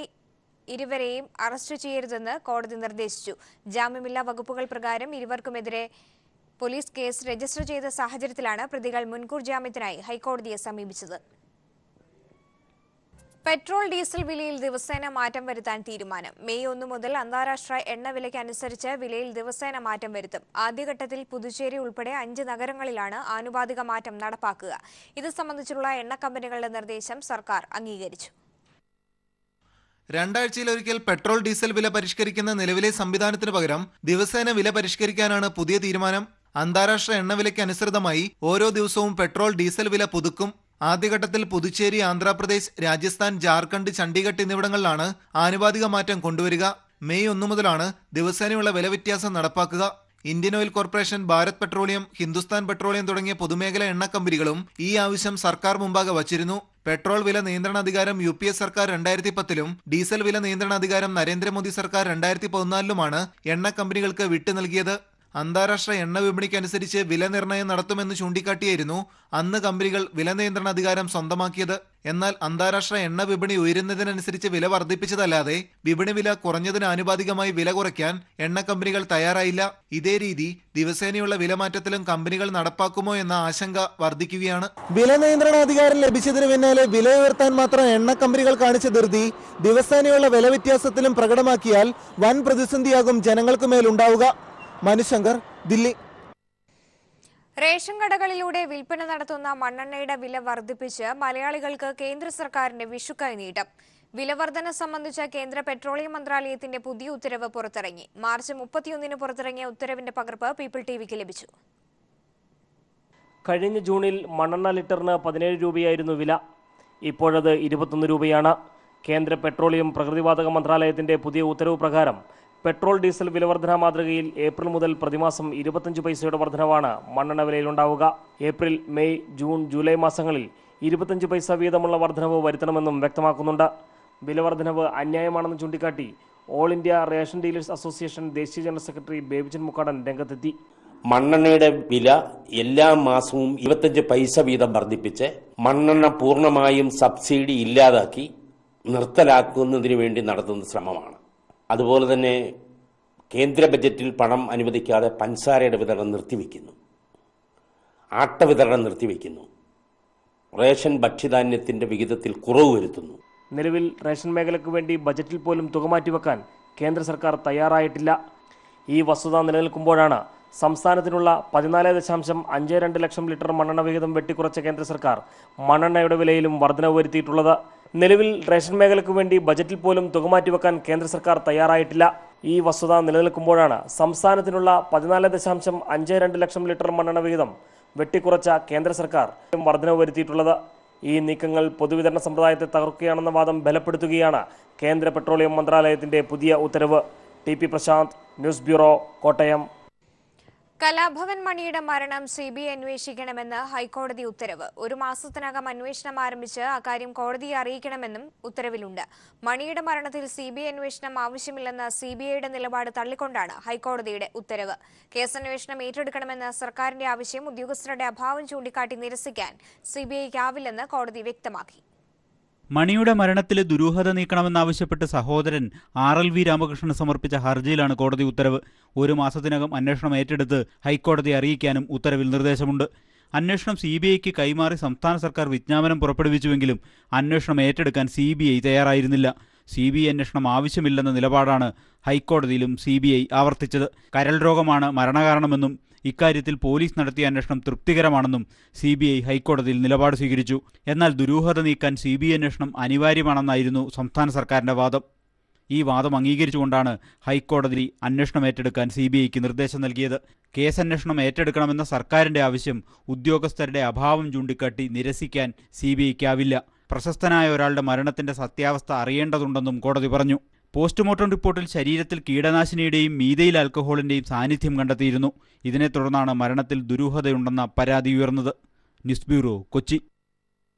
ഇരുവരെയും അറസ്റ്റ് ചെയ്യരുതെന്ന് കോടതി നിർദ്ദേശിച്ചു. ജാമ്യമില്ലാ വകുപ്പുകൾ പ്രകാരം ഇരുവർക്കുമെതിരെ പോലീസ് കേസ് രജിസ്റ്റർ ചെയ്ത സാഹചര്യത്തിലാണ് പ്രതികൾ മുൻകൂർ ജാമ്യത്തിനായി ഹൈക്കോടതിയെ സമീപിച്ചത്. പെട്രോൾ ഡീസൽ വിലയിൽ ദിവസേന മാറ്റം വരുത്താൻ തീരുമാനം. മെയ് 1 മുതൽ അന്താരാഷ്ട്ര എണ്ണവിലയ്ക്ക് അനുസരിച്ച് വിലയിൽ ദിവസേന മാറ്റം വരുത്തും. ആദ്യഘട്ടത്തിൽ പുതുച്ചേരി ഉൾപ്പെടെ 5 നഗരങ്ങളിലാണ് ആനുപാതിക മാറ്റം നടപ്പാക്കുക. ഇത് സംബന്ധിച്ചുള്ള എണ്ണ കമ്പനികളുടെ നിർദ്ദേശം സർക്കാർ അംഗീകരിച്ചു. രണ്ടാഴ്ചയിലൊരിക്കൽ പെട്രോൾ ഡീസൽ വില പരിഷ്കരിക്കുന്ന നിലവിലെ സംവിധാനത്തിന് പകരം ദിവസേന വില പരിഷ്കരിക്കാനാണ് പുതിയ തീരുമാനം. അന്താരാഷ്ട്ര എണ്ണവിലയ്ക്ക് അനുസൃതമായി ഓരോ ദിവസവും പെട്രോൾ ഡീസൽ വില പുതുക്കും. ആദ്യഘട്ടത്തിൽ പുതുച്ചേരി, ആന്ധ്രാപ്രദേശ്, രാജസ്ഥാൻ, ജാർഖണ്ഡ്, ചണ്ഡീഗഡ് എന്നിവിടങ്ങളിലാണ് ആനുപാതിക മാറ്റം കൊണ്ടുവരിക. മെയ് 1 മുതലാണ് ദിവസേനയുള്ള വില വ്യത്യാസം നടപ്പാക്കുക. Indian oil corporation, Bharat petroleum, Hindustan petroleum തുടങ്ങിയ പൊതുമേഖലാ എണ്ണ കമ്പനികളും ഈ ആവശ്യം സർക്കാർ മുമ്പാകെ വച്ചിരുന്നു. പെട്രോൾ വില നിയന്ത്രണാധികാരം UPA സർക്കാർ 2010-ലും ഡീസൽ വില നിയന്ത്രണാധികാരം നരേന്ദ്രമോദി സർക്കാർ 2014-ലുമാണ് എണ്ണ കമ്പനികൾക്ക് വിട്ടു നൽകിയത്. അന്താരാഷ്ട്ര എണ്ണ വിപണിക്കനുസരിച്ച് വില നിർണ്ണയം നടത്തുമെന്ന് ചൂണ്ടിക്കാട്ടിയായിരുന്നു അന്ന് കമ്പനികൾ വില നിയന്ത്രണ അധികാരം സ്വന്തമാക്കിയത്. എന്നാൽ അന്താരാഷ്ട്ര എണ്ണ വിപണി ഉയരുന്നതിനനുസരിച്ച് വില വർദ്ധിപ്പിച്ചതല്ലാതെ വിപണി വില കുറഞ്ഞതിന് ആനുപാതികമായി വില കുറയ്ക്കാൻ എണ്ണ കമ്പനികൾ തയ്യാറായില്ല. ഇതേ രീതി ദിവസേനയുള്ള വിലമാറ്റത്തിലും കമ്പനികൾ നടപ്പാക്കുമോ എന്ന ആശങ്ക വർദ്ധിക്കുകയാണ്. വില നിയന്ത്രണാധികാരം ലഭിച്ചതിന് പിന്നാലെ വില ഉയർത്താൻ മാത്രം എണ്ണ കമ്പനികൾ കാണിച്ച ധൃതി ദിവസേനയുള്ള വില വ്യത്യാസത്തിലും പ്രകടമാക്കിയാൽ വൻ പ്രതിസന്ധിയാകും ജനങ്ങൾക്ക് മേലുണ്ടാവുക. മനുശങ്കർ, ദില്ലി. റേഷൻ കടകളിലൂടെ വിൽപ്പന നടത്തുന്ന മണ്ണെണ്ണയുടെ വില വർദ്ധിപ്പിച്ച് മലയാളികൾക്ക് കേന്ദ്ര സർക്കാരിന്റെ വിഷുക്കൈ നീട്ടം. വിലവർധന സംബന്ധിച്ച കേന്ദ്ര പെട്രോളിയം മന്ത്രാലയത്തിന്റെ പുതിയ ഉത്തരവ് പുറത്തിറങ്ങി. മാർച്ച് 31-ന് പുറത്തിറങ്ങിയ ഉത്തരവിന്റെ പകർപ്പ് പീപ്പിൾ ടിവിക്ക് ലഭിച്ചു. കഴിഞ്ഞ ജൂണിൽ മണ്ണെണ്ണ ലിറ്ററിന് 17 രൂപയായിരുന്നു വില. ഇപ്പോഴത് 21 രൂപയാണ്. കേന്ദ്ര പെട്രോളിയം പ്രകൃതിവാതക മന്ത്രാലയത്തിന്റെ പുതിയ ഉത്തരവ് പ്രകാരം പെട്രോൾ ഡീസൽ വിലവർധന മാതൃകയിൽ ഏപ്രിൽ മുതൽ പ്രതിമാസം 25 പൈസയുടെ വർധനവാണ് മണ്ണെണ്ണ വിലയിലുണ്ടാവുക. ഏപ്രിൽ, മെയ്, ജൂൺ, ജൂലൈ മാസങ്ങളിൽ 25 പൈസ വീതമുള്ള വർധനവ് വരുത്തണമെന്നും വ്യക്തമാക്കുന്നുണ്ട്. വിലവർധനവ് അന്യായമാണെന്ന് ചൂണ്ടിക്കാട്ടി all India ration dealers association ദേശീയ ജനറൽ സെക്രട്ടറി ബേബിചന്ദ് മുക്കാടൻ രംഗത്തെത്തി. മണ്ണെണ്ണയുടെ വില എല്ലാ മാസവും 25 പൈസ വീതം വർദ്ധിപ്പിച്ച് മണ്ണെണ്ണ പൂർണ്ണമായും സബ്സിഡി ഇല്ലാതാക്കി നിർത്തലാക്കുന്നതിന് വേണ്ടി നടത്തുന്ന ശ്രമമാണ്. അതുപോലെ തന്നെ കേന്ദ്ര ബജറ്റിൽ പണം അനുവദിക്കാതെ പഞ്ചസാരയുടെ വിതരണം നിർത്തിവെക്കുന്നു, ആട്ട വിതരണം നിർത്തിവെക്കുന്നു, റേഷൻ ഭക്ഷ്യധാന്യത്തിന്റെ വിഹിതത്തിൽ കുറവ് വരുത്തുന്നു. നിലവിൽ റേഷൻ മേഖലയ്ക്ക് വേണ്ടി ബജറ്റിൽ പോലും തുക മാറ്റിവെക്കാൻ കേന്ദ്ര സർക്കാർ തയ്യാറായിട്ടില്ല. ഈ വസ്തുത നിലനിൽക്കുമ്പോഴാണ് സംസ്ഥാനത്തിനുള്ള 14.52 ലക്ഷം ലിറ്റർ മണ്ണെണ്ണ വിഹിതം വെട്ടിക്കുറച്ച കേന്ദ്ര സർക്കാർ മണ്ണെണ്ണയുടെ വിലയിലും വർധനവ് വരുത്തിയിട്ടുള്ളത്. നിലവിൽ റേഷൻ മേഖലയ്ക്ക് വേണ്ടി ബജറ്റിൽ പോലും തുക മാറ്റിവെക്കാൻ കേന്ദ്ര സർക്കാർ തയ്യാറായിട്ടില്ല. ഈ വസ്തുത നിലനിൽക്കുമ്പോഴാണ് സംസ്ഥാനത്തിനുള്ള 14.52 ലക്ഷം ലിറ്റർ മണ്ണെണ്ണ വിഹിതം വെട്ടിക്കുറച്ച കേന്ദ്ര സർക്കാർ വർധനവ് വരുത്തിയിട്ടുള്ളത്. ഈ നീക്കങ്ങൾ പൊതുവിതരണ സമ്പ്രദായത്തെ തകർക്കുകയാണെന്ന വാദം ബലപ്പെടുത്തുകയാണ് കേന്ദ്ര പെട്രോളിയം മന്ത്രാലയത്തിന്റെ പുതിയ ഉത്തരവ്. TP Prashanth, news bureau, Kottayam. Kalabhavan മണിയുടെ മരണം CBI അന്വേഷിക്കണമെന്ന് ഹൈക്കോടതി ഉത്തരവ്. 1 മാസത്തിനകം അന്വേഷണം ആരംഭിച്ച് അക്കാര്യം കോടതിയെ അറിയിക്കണമെന്നും ഉത്തരവിലുണ്ട്. മണിയുടെ മരണത്തിൽ CBI അന്വേഷണം ആവശ്യമില്ലെന്ന CBIയുടെ നിലപാട് തള്ളിക്കൊണ്ടാണ് ഹൈക്കോടതിയുടെ ഉത്തരവ്. കേസന്വേഷണം ഏറ്റെടുക്കണമെന്ന സർക്കാരിന്റെ ആവശ്യം ഉദ്യോഗസ്ഥരുടെ അഭാവം ചൂണ്ടിക്കാട്ടി നിരസിക്കാൻ CBIക്കാവില്ലെന്ന് കോടതി വ്യക്തമാക്കി. മണിയുടെ മരണത്തിൽ ദുരൂഹത നീക്കണമെന്നാവശ്യപ്പെട്ട് സഹോദരൻ RLV രാമകൃഷ്ണൻ സമർപ്പിച്ച ഹർജിയിലാണ് കോടതി ഉത്തരവ്. 1 മാസത്തിനകം അന്വേഷണം ഏറ്റെടുത്ത് ഹൈക്കോടതിയെ അറിയിക്കാനും ഉത്തരവിൽ നിർദ്ദേശമുണ്ട്. അന്വേഷണം CBIക്ക് കൈമാറി സംസ്ഥാന സർക്കാർ വിജ്ഞാപനം പുറപ്പെടുവിച്ചുവെങ്കിലും അന്വേഷണം ഏറ്റെടുക്കാൻ CBI തയ്യാറായിരുന്നില്ല. CBI അന്വേഷണം ആവശ്യമില്ലെന്ന നിലപാടാണ് ഹൈക്കോടതിയിലും CBI ആവർത്തിച്ചത്. കരൾ രോഗമാണ് മരണകാരണമെന്നും ഇക്കാര്യത്തിൽ പോലീസ് നടത്തിയ അന്വേഷണം തൃപ്തികരമാണെന്നും CBI ഹൈക്കോടതിയിൽ നിലപാട് സ്വീകരിച്ചു. എന്നാൽ ദുരൂഹത നീക്കാൻ CBI അന്വേഷണം അനിവാര്യമാണെന്നായിരുന്നു സംസ്ഥാന സർക്കാരിന്റെ വാദം. ഈ വാദം അംഗീകരിച്ചുകൊണ്ടാണ് ഹൈക്കോടതി അന്വേഷണം ഏറ്റെടുക്കാൻ CBIക്ക് നിർദ്ദേശം നൽകിയത്. കേസന്വേഷണം ഏറ്റെടുക്കണമെന്ന സർക്കാരിന്റെ ആവശ്യം ഉദ്യോഗസ്ഥരുടെ അഭാവം ചൂണ്ടിക്കാട്ടി നിരസിക്കാൻ CBIക്കാവില്ല. പ്രശസ്തനായ ഒരാളുടെ മരണത്തിന്റെ സത്യാവസ്ഥ അറിയേണ്ടതുണ്ടെന്നും കോടതി പറഞ്ഞു. പോസ്റ്റ്മോർട്ടം റിപ്പോർട്ടിൽ ശരീരത്തിൽ കീടനാശിനിയുടെയും മീഥൈൽ ആൽക്കഹോളിന്റെയും സാന്നിധ്യം കണ്ടെത്തിയിരുന്നു. ഇതിനെ തുടർന്നാണ് മരണത്തിൽ ദുരൂഹതയുണ്ടെന്ന പരാതി ഉയർന്നത്. News bureau, Kochi.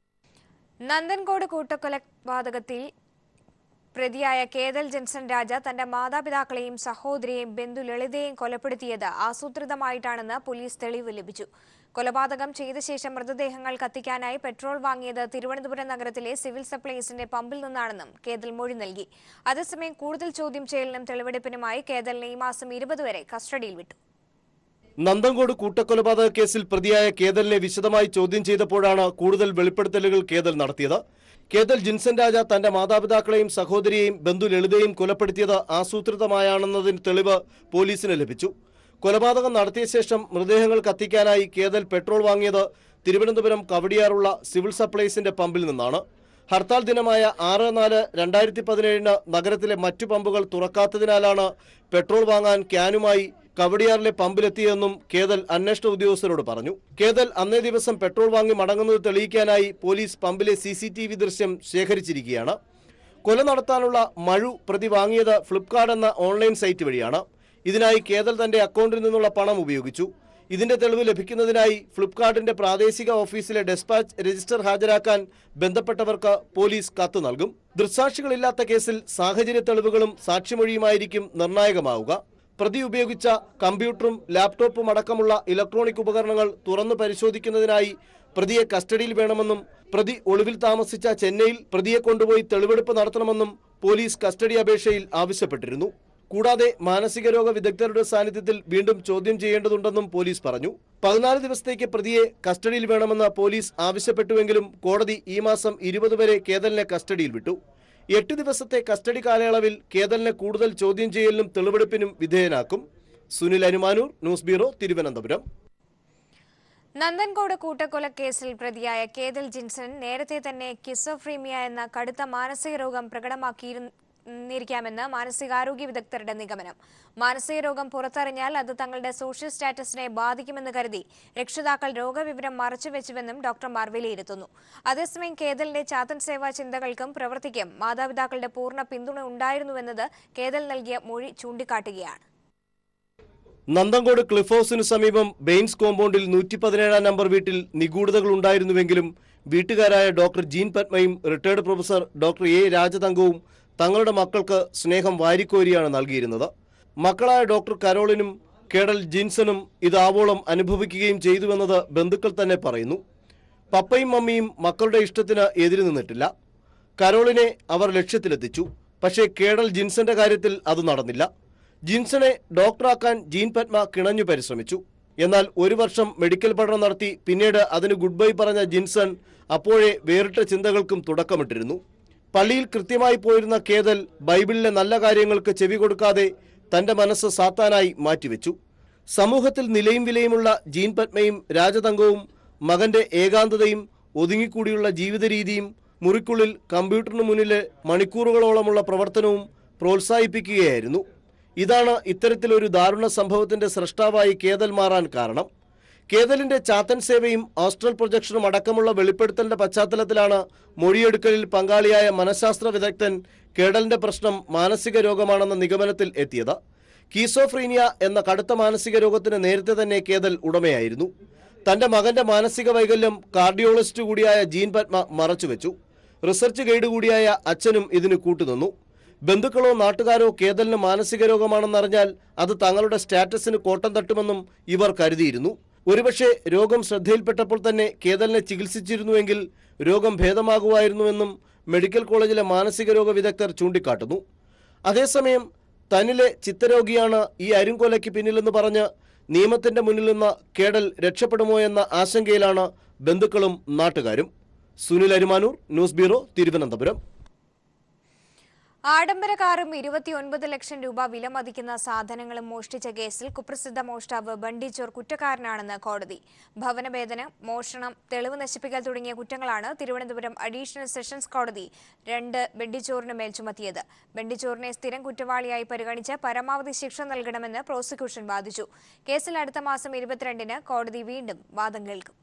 നന്ദൻകോട് കൂട്ടക്കൊലപാതകത്തിൽ പ്രതിയായ കേതൽ ജെൻസൺ രാജ തന്റെ മാതാപിതാക്കളെയും സഹോദരിയെയും ബന്ധു ലളിതയെയും കൊലപ്പെടുത്തിയത് ആസൂത്രിതമായിട്ടാണെന്ന് പോലീസ് തെളിവ് ലഭിച്ചു. കൊലപാതകം ചെയ്ത ശേഷം മൃതദേഹങ്ങൾ കത്തിക്കാനായി പെട്രോൾ വാങ്ങിയത് തിരുവനന്തപുരം നഗരത്തിലെ സിവിൽ സപ്ലൈസിന്റെ പമ്പിൽ നിന്നാണെന്നും കേതൽ മൊഴി നൽകി. അതേസമയം കൂടുതൽ ചോദ്യം ചെയ്യലിനും തെളിവെടുപ്പിനുമായി കേതലിനെ ഈ മാസം 20 വരെ കസ്റ്റഡിയിൽ വിട്ടു. നന്ദൻകോട് കൂട്ടക്കൊലപാതക കേസിൽ പ്രതിയായ കേതലിനെ വിശദമായി ചോദ്യം ചെയ്തപ്പോഴാണ് കൂടുതൽ വെളിപ്പെടുത്തലുകൾ കേതൽ നടത്തിയത്. കേതൽ ജിൻസൺ രാജ തന്റെ മാതാപിതാക്കളെയും സഹോദരിയെയും ബന്ധു ലളിതയും കൊലപ്പെടുത്തിയത് ആസൂത്രിതമായാണെന്നതിന് തെളിവ് പോലീസിന് ലഭിച്ചു. കൊലപാതകം നടത്തിയ ശേഷം മൃതദേഹങ്ങൾ കത്തിക്കാനായി കേതൽ പെട്രോൾ വാങ്ങിയത് തിരുവനന്തപുരം കവടിയാറുള്ള സിവിൽ സപ്ലൈസിന്റെ പമ്പിൽ നിന്നാണ്. ഹർത്താൽ ദിനമായ 6/4/2017 നഗരത്തിലെ മറ്റു പമ്പുകൾ തുറക്കാത്തതിനാലാണ് പെട്രോൾ വാങ്ങാൻ ക്യാനുമായി കവടിയാറിലെ പമ്പിലെത്തിയെന്നും കേതൽ അന്വേഷണ ഉദ്യോഗസ്ഥരോട് പറഞ്ഞു. കേതൽ അന്നേ ദിവസം പെട്രോൾ വാങ്ങി മടങ്ങുന്നത് തെളിയിക്കാനായി പോലീസ് പമ്പിലെ CCTV ദൃശ്യം ശേഖരിച്ചിരിക്കുകയാണ്. കൊല നടത്താനുള്ള മഴു പ്രതി വാങ്ങിയത് ഫ്ലിപ്കാർട്ട് എന്ന ഓൺലൈൻ സൈറ്റ് വഴിയാണ്. ഇതിനായി കേതൽ തന്റെ അക്കൗണ്ടിൽ നിന്നുള്ള പണം ഉപയോഗിച്ചു. ഇതിന്റെ തെളിവ് ലഭിക്കുന്നതിനായി ഫ്ലിപ്കാർട്ടിന്റെ പ്രാദേശിക ഓഫീസിലെ ഡെസ്പാച്ച് രജിസ്റ്റർ ഹാജരാക്കാൻ ബന്ധപ്പെട്ടവർക്ക് പോലീസ് കത്ത് നൽകും. ദൃക്സാക്ഷികളില്ലാത്ത കേസിൽ സാഹചര്യ തെളിവുകളും സാക്ഷിമൊഴിയുമായിരിക്കും നിർണായകമാവുക. പ്രതി ഉപയോഗിച്ച കമ്പ്യൂട്ടറും ലാപ്ടോപ്പും അടക്കമുള്ള ഇലക്ട്രോണിക് ഉപകരണങ്ങൾ തുറന്നു പരിശോധിക്കുന്നതിനായി പ്രതിയെ കസ്റ്റഡിയിൽ വേണമെന്നും പ്രതി ഒളിവിൽ താമസിച്ച ചെന്നൈയിൽ പ്രതിയെ കൊണ്ടുപോയി തെളിവെടുപ്പ് നടത്തണമെന്നും പോലീസ് കസ്റ്റഡി അപേക്ഷയിൽ ആവശ്യപ്പെട്ടിരുന്നു. കൂടാതെ മാനസിക രോഗ വിദഗ്ധരുടെ സാന്നിധ്യത്തിൽ വീണ്ടും ചോദ്യം ചെയ്യേണ്ടതുണ്ടെന്നും പോലീസ് പറഞ്ഞു. 14 ദിവസത്തേക്ക് പ്രതിയെ കസ്റ്റഡിയിൽ വേണമെന്ന് പോലീസ് ആവശ്യപ്പെട്ടുവെങ്കിലും കോടതി ഈ മാസം 20 വരെ കേതലിനെ കസ്റ്റഡിയിൽ വിട്ടു. 8 ദിവസത്തെ കസ്റ്റഡി കാലയളവിൽ കേതലിനെ കൂടുതൽ ചോദ്യം ചെയ്യലിനും തെളിവെടുപ്പിനും വിധേയനാക്കും. Sunil Anumanoor, news bureau, Thiruvananthapuram. നന്ദൻകോട് കൂട്ടക്കൊലക്കേസിൽ പ്രതിയായ കേതൽ ജിൻസൺ നേരത്തെ തന്നെ സ്കിസോഫ്രീനിയ എന്ന കടുത്ത മാനസിക രോഗം പ്രകടമാക്കിയിരിക്കാമെന്ന് മാനസികാരോഗ്യ വിദഗ്ധരുടെ നിഗമനം. മാനസിക രോഗം പുറത്തറിഞ്ഞാൽ അത് തങ്ങളുടെ സോഷ്യൽ സ്റ്റാറ്റസിനെ ബാധിക്കുമെന്ന് കരുതി രക്ഷിതാക്കൾ രോഗവിവരം മറച്ചുവെച്ചുവെന്നും ഡോക്ടർമാർ വിലയിരുത്തുന്നു. അതേസമയം കേതലിന്റെ ചാത്തൻ സേവാ ചിന്തകൾക്കും പ്രവൃത്തിക്കും മാതാപിതാക്കളുടെ പൂർണ്ണ പിന്തുണ ഉണ്ടായിരുന്നുവെന്നത് കേതൽ നൽകിയ മൊഴി ചൂണ്ടിക്കാട്ടുകയാണ്. നന്ദൻകോട് ക്ലിഫ് ഹൌസിന് സമീപം ബെയിൻസ് കോമ്പൗണ്ടിൽ 117 നമ്പർ വീട്ടിൽ നിഗൂഢതകൾ ഉണ്ടായിരുന്നുവെങ്കിലും വീട്ടുകാരായ ഡോക്ടർ ജീൻ പത്മയും റിട്ടയർഡ് പ്രൊഫസർ ഡോക്ടർ എ രാജതങ്കവും തങ്ങളുടെ മക്കൾക്ക് സ്നേഹം വാരിക്കോരിയാണ് നൽകിയിരുന്നത്. മക്കളായ ഡോക്ടർ കരോളിനും കേഡൽ ജിൻസണും ഇത് ആവോളം അനുഭവിക്കുകയും ചെയ്തുവെന്നത് ബന്ധുക്കൾ തന്നെ പറയുന്നു. പപ്പയും മമ്മിയും മക്കളുടെ ഇഷ്ടത്തിന് എതിര് നിന്നിട്ടില്ല. കരോളിനെ അവർ ലക്ഷ്യത്തിലെത്തിച്ചു. പക്ഷേ കേഡൽ ജിൻസന്റെ കാര്യത്തിൽ അത് നടന്നില്ല. ജിൻസണെ ഡോക്ടറാക്കാൻ ജീൻ പത്മ കിണഞ്ഞു പരിശ്രമിച്ചു. എന്നാൽ 1 വർഷം മെഡിക്കൽ പഠനം നടത്തി പിന്നീട് അതിന് ഗുഡ് ബൈ പറഞ്ഞ ജിൻസൺ അപ്പോഴേ വേറിട്ട ചിന്തകൾക്കും തുടക്കമിട്ടിരുന്നു. പള്ളിയിൽ കൃത്യമായി പോയിരുന്ന കേതൽ ബൈബിളിലെ നല്ല കാര്യങ്ങൾക്ക് ചെവി കൊടുക്കാതെ തന്റെ മനസ്സ് സാത്താനായി മാറ്റിവെച്ചു. സമൂഹത്തിൽ നിലയും വിലയുമുള്ള ജീൻ പത്മയും രാജതങ്കവും മകന്റെ ഏകാന്തതയും ഒതുങ്ങിക്കൂടിയുള്ള ജീവിത രീതിയും മുറിക്കുള്ളിൽ കമ്പ്യൂട്ടറിന് മുന്നിലെ മണിക്കൂറുകളോളമുള്ള പ്രവർത്തനവും പ്രോത്സാഹിപ്പിക്കുകയായിരുന്നു. ഇതാണ് ഇത്തരത്തിലൊരു ദാരുണ സംഭവത്തിന്റെ സൃഷ്ടാവായി കേതൽ മാറാൻ കാരണം. കേതലിന്റെ ചാത്തൻ സേവയും ആസ്ട്രൽ പ്രൊജക്ഷനും അടക്കമുള്ള വെളിപ്പെടുത്തലിന്റെ പശ്ചാത്തലത്തിലാണ് മൊഴിയെടുക്കലിൽ പങ്കാളിയായ മനഃശാസ്ത്ര വിദഗ്ധൻ കേഡലിന്റെ പ്രശ്നം മാനസിക രോഗമാണെന്ന നിഗമനത്തിൽ എത്തിയത്. സ്കിസോഫ്രീനിയ എന്ന കടുത്ത മാനസിക രോഗത്തിന് നേരത്തെ തന്നെ കേതൽ ഉടമയായിരുന്നു. തന്റെ മകന്റെ മാനസിക വൈകല്യം കാർഡിയോളജിസ്റ്റ് കൂടിയായ ജീൻ പത്മ മറച്ചുവെച്ചു. റിസർച്ച് ഗൈഡ് കൂടിയായ അച്ഛനും ഇതിന് കൂട്ടുനിന്നു. ബന്ധുക്കളോ നാട്ടുകാരോ കേതലിന് മാനസിക രോഗമാണെന്നറിഞ്ഞാൽ അത് തങ്ങളുടെ സ്റ്റാറ്റസിന് കോട്ടം തട്ടുമെന്നും ഇവർ കരുതിയിരുന്നു. ഒരുപക്ഷെ രോഗം ശ്രദ്ധയിൽപ്പെട്ടപ്പോൾ തന്നെ കേതലിനെ ചികിത്സിച്ചിരുന്നുവെങ്കിൽ രോഗം ഭേദമാകുമായിരുന്നുവെന്നും മെഡിക്കൽ കോളേജിലെ മാനസിക രോഗ വിദഗ്ധർ ചൂണ്ടിക്കാട്ടുന്നു. അതേസമയം തന്നിലെ ചിത്തരോഗിയാണ് ഈ അരുംകൊലയ്ക്ക് പിന്നിലെന്ന് പറഞ്ഞ് നിയമത്തിന്റെ മുന്നിൽ നിന്ന് കേഡൽ രക്ഷപ്പെടുമോ എന്ന ആശങ്കയിലാണ് ബന്ധുക്കളും നാട്ടുകാരും. Sunil Arumanoor, news bureau, Thiruvananthapuram. ആഡംബര കാറും 29 ലക്ഷം രൂപ വില മതിക്കുന്ന സാധനങ്ങളും മോഷ്ടിച്ച കേസിൽ കുപ്രസിദ്ധ മോഷ്ടാവ് ബണ്ടി ചോർ കുറ്റക്കാരനാണെന്ന് കോടതി. ഭവനഭേദനം, മോഷണം, തെളിവ് നശിപ്പിക്കൽ തുടങ്ങിയ കുറ്റങ്ങളാണ് തിരുവനന്തപുരം അഡീഷണൽ സെഷൻസ് കോടതി 2 ബണ്ടി ചോറിന് മേൽ ചുമത്തിയത്. ബണ്ടി ചോറിനെ സ്ഥിരം കുറ്റവാളിയായി പരിഗണിച്ച് പരമാവധി ശിക്ഷ നൽകണമെന്ന് പ്രോസിക്യൂഷൻ വാദിച്ചു. കേസിൽ അടുത്ത മാസം 22-ന് കോടതി വീണ്ടും വാദം കേൾക്കും.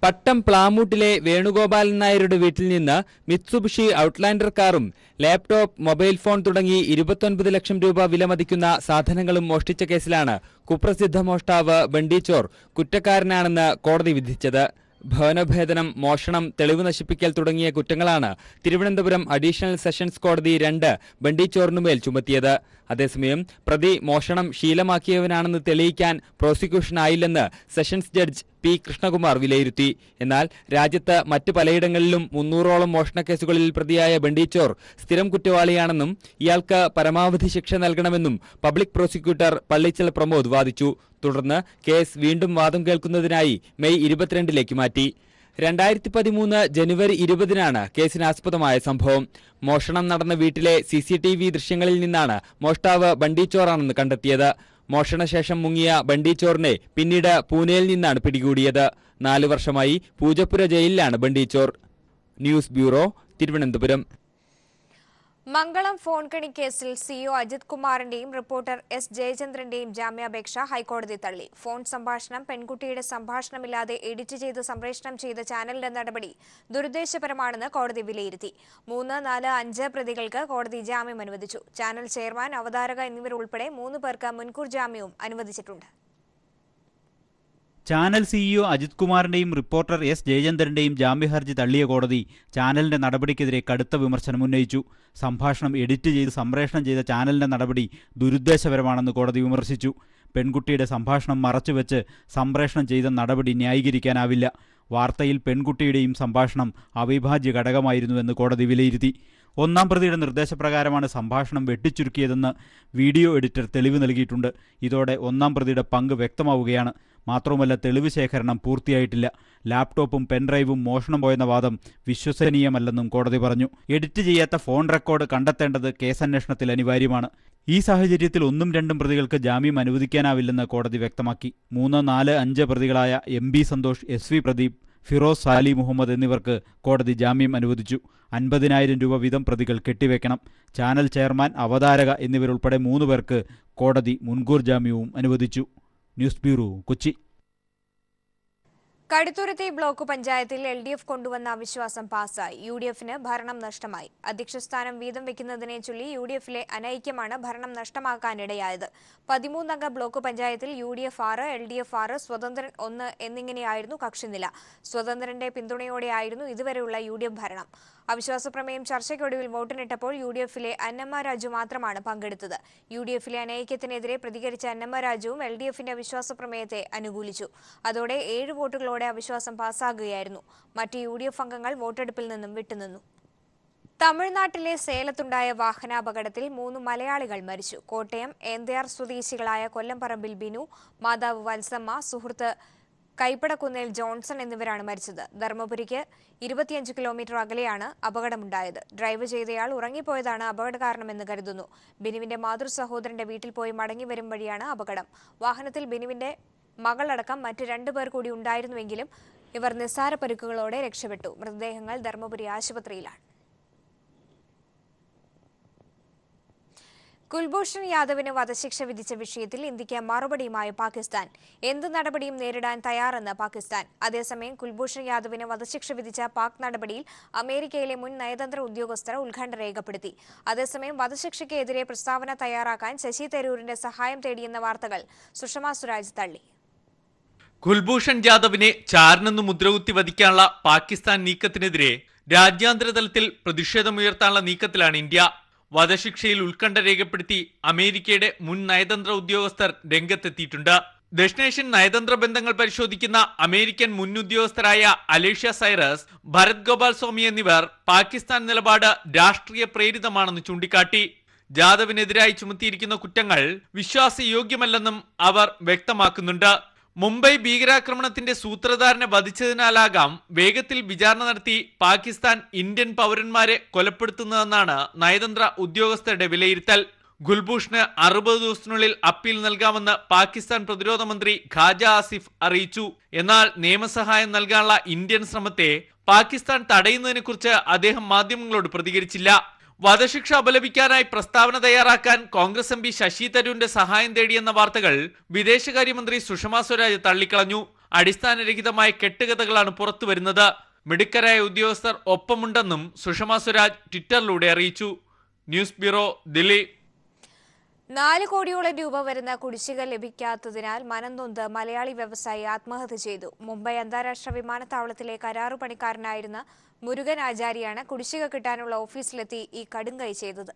പട്ടം പ്ലാമൂട്ടിലെ വേണുഗോപാലൻ നായരുടെ വീട്ടിൽ നിന്ന് മിത്സുബിഷി ഔട്ട്ലാൻഡർ കാറും ലാപ്ടോപ്പ്, മൊബൈൽ ഫോൺ തുടങ്ങി 29 ലക്ഷം രൂപ വിലമതിക്കുന്ന സാധനങ്ങളും മോഷ്ടിച്ച കേസിലാണ് കുപ്രസിദ്ധ മോഷ്ടാവ് ബണ്ടി ചോർ കുറ്റക്കാരനാണെന്ന് കോടതി വിധിച്ചത്. ഭവനഭേദനം, മോഷണം, തെളിവ് നശിപ്പിക്കൽ തുടങ്ങിയ കുറ്റങ്ങളാണ് തിരുവനന്തപുരം അഡീഷണൽ സെഷൻസ് കോടതി 2 ബണ്ടി ചോറിനുമേൽ ചുമത്തിയത്. അതേസമയം പ്രതി മോഷണം ശീലമാക്കിയവനാണെന്ന് തെളിയിക്കാൻ പ്രോസിക്യൂഷനായില്ലെന്ന് സെഷൻസ് ജഡ്ജ് പി കൃഷ്ണകുമാർ വിലയിരുത്തി. എന്നാൽ രാജ്യത്ത് മറ്റ് പലയിടങ്ങളിലും 300ഓളം മോഷണക്കേസുകളിൽ പ്രതിയായ ബണ്ടി ചോർ സ്ഥിരം കുറ്റവാളിയാണെന്നും ഇയാൾക്ക് പരമാവധി ശിക്ഷ നൽകണമെന്നും പബ്ലിക് പ്രോസിക്യൂട്ടർ പള്ളിച്ചൽ പ്രമോദ് വാദിച്ചു. തുടർന്ന് കേസ് വീണ്ടും വാദം കേൾക്കുന്നതിനായി മെയ് 22-ലേക്ക് മാറ്റി. 2013 ജനുവരി 20-നാണ് കേസിനാസ്പദമായ സംഭവം. മോഷണം നടന്ന വീട്ടിലെ CCTV ദൃശ്യങ്ങളിൽ നിന്നാണ് മോഷ്ടാവ് ബണ്ടിച്ചോറാണെന്ന് കണ്ടെത്തിയത്. മോഷണശേഷം മുങ്ങിയ ബണ്ടിച്ചോറിനെ പിന്നീട് പൂനെയിൽ നിന്നാണ് പിടികൂടിയത്. 4 വർഷമായി പൂജപ്പുര ജയിലിലാണ് Bunty Chor. News bureau, Thiruvananthapuram. Mangalam phone കണി കേസിൽ CEO അജിത് കുമാറിന്റെയും റിപ്പോർട്ടർ S ജയചന്ദ്രന്റെയും ജാമ്യാപേക്ഷ ഹൈക്കോടതി തള്ളി. ഫോൺ സംഭാഷണം പെൺകുട്ടിയുടെ സംഭാഷണമില്ലാതെ എഡിറ്റ് ചെയ്ത് സംപ്രേഷണം ചെയ്ത ചാനലിന്റെ നടപടി ദുരുദ്ദേശപരമാണെന്ന് കോടതി വിലയിരുത്തി. 3, 4, 5 പ്രതികൾക്ക് കോടതി ജാമ്യം അനുവദിച്ചു. ചാനൽ ചെയർമാൻ, അവതാരക എന്നിവരുൾപ്പെടെ 3 പേർക്ക് മുൻകൂർ ജാമ്യവും അനുവദിച്ചിട്ടുണ്ട്. ചാനൽ CEO അജിത് കുമാറിന്റെയും റിപ്പോർട്ടർ S ജയചന്ദ്രന്റെയും ജാമ്യഹർജി തള്ളിയ കോടതി ചാനലിന്റെ നടപടിക്കെതിരെ കടുത്ത വിമർശനം ഉന്നയിച്ചു. സംഭാഷണം എഡിറ്റ് ചെയ്ത് സംപ്രേഷണം ചെയ്ത ചാനലിന്റെ നടപടി ദുരുദ്ദേശപരമാണെന്ന് കോടതി വിമർശിച്ചു. പെൺകുട്ടിയുടെ സംഭാഷണം മറച്ചുവെച്ച് സംപ്രേഷണം ചെയ്ത നടപടി ന്യായീകരിക്കാനാവില്ല. വാർത്തയിൽ പെൺകുട്ടിയുടെയും സംഭാഷണം അവിഭാജ്യ ഘടകമായിരുന്നുവെന്ന് കോടതി വിലയിരുത്തി. 1-ാം പ്രതിയുടെ നിർദ്ദേശപ്രകാരമാണ് സംഭാഷണം വെട്ടിച്ചുരുക്കിയതെന്ന് വീഡിയോ എഡിറ്റർ തെളിവ് നൽകിയിട്ടുണ്ട്. ഇതോടെ 1-ാം പ്രതിയുടെ പങ്ക് വ്യക്തമാവുകയാണ്. മാത്രവുമല്ല, തെളിവ് ശേഖരണം പൂർത്തിയായിട്ടില്ല. ലാപ്ടോപ്പും പെൻഡ്രൈവും മോഷണം പോയെന്ന വാദം വിശ്വസനീയമല്ലെന്നും കോടതി പറഞ്ഞു. എഡിറ്റ് ചെയ്യാത്ത ഫോൺ റെക്കോർഡ് കണ്ടെത്തേണ്ടത് കേസന്വേഷണത്തിൽ അനിവാര്യമാണ്. ഈ സാഹചര്യത്തിൽ 1ഉം 2ഉം പ്രതികൾക്ക് ജാമ്യം അനുവദിക്കാനാവില്ലെന്ന് കോടതി വ്യക്തമാക്കി. 3, 4, 5 പ്രതികളായ MB സന്തോഷ്, SV പ്രദീപ്, ഫിറോസ് സാലി മുഹമ്മദ് എന്നിവർക്ക് കോടതി ജാമ്യം അനുവദിച്ചു. 50,000 രൂപ വീതം പ്രതികൾ കെട്ടിവെക്കണം. ചാനൽ ചെയർമാൻ, അവതാരക എന്നിവരുൾപ്പെടെ 3 പേർക്ക് കോടതി മുൻകൂർ ജാമ്യവും അനുവദിച്ചു. News bureau, Kochi. Kaduthuruthy block പഞ്ചായത്തിൽ LDF കൊണ്ടുവന്ന അവിശ്വാസം പാസായി. UDF-ന് ഭരണം നഷ്ടമായി. അധ്യക്ഷസ്ഥാനം വീതം വെക്കുന്നതിനെ ചൊല്ലി UDF-ലെ അനൈക്യമാണ് ഭരണം നഷ്ടമാക്കാനിടയായത്. 13-അംഗ ബ്ലോക്ക് പഞ്ചായത്തിൽ UDF 6, LDF 6, സ്വതന്ത്രൻ 1 എന്നിങ്ങനെയായിരുന്നു കക്ഷിനില. സ്വതന്ത്രന്റെ പിന്തുണയോടെയായിരുന്നു ഇതുവരെയുള്ള UDF ഭരണം. അവിശ്വാസ പ്രമേയം ചർച്ചയ്ക്കൊടുവിൽ വോട്ടിനിട്ടപ്പോൾ UDF-ലെ അന്നമ്മ രാജു മാത്രമാണ് പങ്കെടുത്തത്. UDF-ലെ അനൈക്യത്തിനെതിരെ പ്രതികരിച്ച അന്നമ്മ രാജുവും LDF-ന്റെ അവിശ്വാസ പ്രമേയത്തെ അനുകൂലിച്ചു. അതോടെ 7 വോട്ടുകളോടെ അവിശ്വാസം പാസ്സാകുകയായിരുന്നു. മറ്റ് UDF അംഗങ്ങൾ വോട്ടെടുപ്പിൽ നിന്നും വിട്ടുനിന്നു. തമിഴ്നാട്ടിലെ സേലത്തുണ്ടായ വാഹനാപകടത്തിൽ 3 മലയാളികൾ മരിച്ചു. കോട്ടയം ഏന്തയാർ സ്വദേശികളായ കൊല്ലംപറമ്പിൽ ബിനു, മാതാവ് വത്സമ്മ, സുഹൃത്ത് കൈപ്പടക്കുന്നേൽ ജോൺസൺ എന്നിവരാണ് മരിച്ചത്. ധർമ്മപുരിക്ക് 25 കിലോമീറ്റർ അകലെയാണ് അപകടമുണ്ടായത്. ഡ്രൈവ് ചെയ്തയാൾ ഉറങ്ങിപ്പോയതാണ് അപകട കാരണമെന്ന് കരുതുന്നു. ബിനുവിന്റെ മാതൃ സഹോദരന്റെ വീട്ടിൽ പോയി മടങ്ങി വരും വഴിയാണ് അപകടം. വാഹനത്തിൽ ബിനുവിന്റെ മകളടക്കം മറ്റ് 2 പേർ കൂടി ഉണ്ടായിരുന്നുവെങ്കിലും ഇവർ നിസ്സാര പരിക്കുകളോടെ രക്ഷപ്പെട്ടു. മൃതദേഹങ്ങൾ ധർമ്മപുരി ആശുപത്രിയിലാണ്. കുൽഭൂഷൺ യാദവിന് വധശിക്ഷ വിധിച്ച വിഷയത്തിൽ ഇന്ത്യക്ക് മറുപടിയുമായി പാകിസ്ഥാൻ. എന്ത് നടപടിയും നേരിടാൻ തയ്യാറെന്ന് പാകിസ്ഥാൻ. അതേസമയം കുൽഭൂഷൺ യാദവിന് വധശിക്ഷ വിധിച്ച പാക് നടപടിയിൽ അമേരിക്കയിലെ മുൻ നയതന്ത്ര ഉദ്യോഗസ്ഥർ ഉത്കണ്ഠ രേഖപ്പെടുത്തി. അതേസമയം വധശിക്ഷയ്ക്ക് എതിരെ പ്രസ്താവന തയ്യാറാക്കാൻ ശശി തരൂരിന്റെ സഹായം തേടിയെന്ന വാർത്തകൾ സുഷമ സ്വരാജ് തള്ളി. കുൽഭൂഷൺ ജാദവിനെ ചാരനെന്ന് മുദ്രകുത്തി വധിക്കാനുള്ള പാകിസ്ഥാൻ നീക്കത്തിനെതിരെ രാജ്യാന്തര തലത്തിൽ പ്രതിഷേധമുയർത്താനുള്ള നീക്കത്തിലാണ് ഇന്ത്യ. വധശിക്ഷയിൽ ഉത്കണ്ഠ രേഖപ്പെടുത്തി അമേരിക്കയുടെ മുൻ നയതന്ത്ര ഉദ്യോഗസ്ഥർ രംഗത്തെത്തിയിട്ടുണ്ട്. ദക്ഷിണേഷ്യൻ നയതന്ത്ര ബന്ധങ്ങൾ പരിശോധിക്കുന്ന അമേരിക്കൻ മുൻ ഉദ്യോഗസ്ഥരായ അലേഷ്യ സൈറസ്, ഭരത് ഗോപാൽ സ്വാമി എന്നിവർ പാകിസ്ഥാൻ നിലപാട് രാഷ്ട്രീയ പ്രേരിതമാണെന്ന് ചൂണ്ടിക്കാട്ടി. ജാദവിനെതിരായി ചുമത്തിയിരിക്കുന്ന കുറ്റങ്ങൾ വിശ്വാസയോഗ്യമല്ലെന്നും അവർ വ്യക്തമാക്കുന്നുണ്ട്. മുംബൈ ഭീകരാക്രമണത്തിന്റെ സൂത്രധാരനെ വധിച്ചതിനാലാകാം വേഗത്തിൽ വിചാരണ നടത്തി പാകിസ്ഥാൻ ഇന്ത്യൻ പൗരന്മാരെ കൊലപ്പെടുത്തുന്നതെന്നാണ് നയതന്ത്ര ഉദ്യോഗസ്ഥരുടെ വിലയിരുത്തൽ. കുൽഭൂഷണ് 60 ദിവസത്തിനുള്ളിൽ അപ്പീൽ നൽകാമെന്ന് പാകിസ്ഥാൻ പ്രതിരോധ മന്ത്രി ഖാജ ആസിഫ് അറിയിച്ചു. എന്നാൽ നിയമസഹായം നൽകാനുള്ള ഇന്ത്യൻ ശ്രമത്തെ പാകിസ്ഥാൻ തടയുന്നതിനെക്കുറിച്ച് അദ്ദേഹം മാധ്യമങ്ങളോട് പ്രതികരിച്ചില്ല. വധശിക്ഷ അപലപിക്കാനായി പ്രസ്താവന തയ്യാറാക്കാൻ കോൺഗ്രസ് MP ശശി തരൂരിന്റെ സഹായം തേടിയെന്ന വാർത്തകൾ വിദേശകാര്യമന്ത്രി സുഷമ സ്വരാജ് തള്ളിക്കളഞ്ഞു. അടിസ്ഥാനരഹിതമായ കെട്ടുകഥകളാണ് പുറത്തുവരുന്നത്. മിടുക്കരായ ഉദ്യോഗസ്ഥർ ഒപ്പമുണ്ടെന്നും സുഷമ സ്വരാജ് ട്വിറ്ററിലൂടെ അറിയിച്ചു. News bureau, Delhi. 4 കോടിയോളം രൂപ വരുന്ന കുടിശ്ശിക ലഭിക്കാത്തതിനാൽ മനംനൊന്ത് മലയാളി വ്യവസായി ആത്മഹത്യ ചെയ്തു. മുംബൈ അന്താരാഷ്ട്ര വിമാനത്താവളത്തിലെ കരാറു പണിക്കാരനായിരുന്ന മുരുകൻ ആചാര്യാണ് കുടിശ്ശിക കിട്ടാനുള്ള ഓഫീസിലെത്തി ഈ കടുങ്കൈ ചെയ്തത്.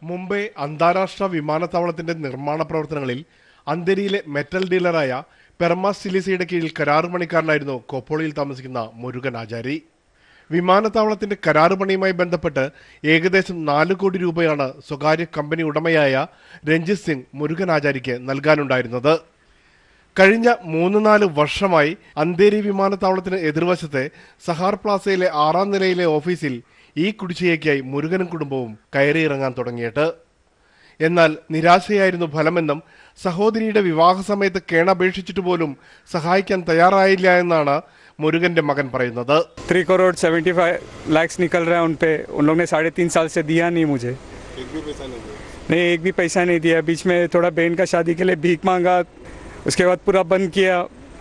മുംബൈ അന്താരാഷ്ട്ര വിമാനത്താവളത്തിന്റെ നിർമ്മാണ പ്രവർത്തനങ്ങളിൽ അന്തരിയിലെ മെറ്റൽ ഡീലറായ പെർമാസ് സിലിസയുടെ കീഴിൽ കരാറു പണിക്കാരനായിരുന്നു കൊപ്പോളിയിൽ താമസിക്കുന്ന മുരുകൻ ആചാരി. വിമാനത്താവളത്തിന്റെ കരാറ് പണിയുമായി ബന്ധപ്പെട്ട് ഏകദേശം 4 കോടി രൂപയാണ് സ്വകാര്യ കമ്പനി ഉടമയായ രഞ്ജിത് സിംഗ് മുരുകൻ ആചാരിക്ക് നൽകാനുണ്ടായിരുന്നത്. കഴിഞ്ഞ 3-4 വർഷമായി അന്തേരി വിമാനത്താവളത്തിന് എതിർവശത്തെ സഹാർ പ്ലാസയിലെ 6ാം നിലയിലെ ഓഫീസിൽ ഈ കുടിശ്ശികയ്ക്കായി മുരുകനും കുടുംബവും കയറിയിറങ്ങാൻ തുടങ്ങിയിട്ട്. എന്നാൽ നിരാശയായിരുന്നു ഫലമെന്നും സഹോദരിയുടെ വിവാഹ സമയത്ത് കേണപേക്ഷിച്ചിട്ട് പോലും സഹായിക്കാൻ തയ്യാറായില്ല എന്നാണ് मुरुगन मगन പറയുന്നത്. 3 करोड़ 75 लाख निकल रहा है उन पे. उन लोग ने 3.5 साल से दिया नहीं मुझे. एक भी पैसा नहीं दिया? नहीं, एक भी पैसा नहीं दिया. बीच में थोड़ा बहन का शादी के लिए भीख मांगा, उसके बाद पूरा बंद किया.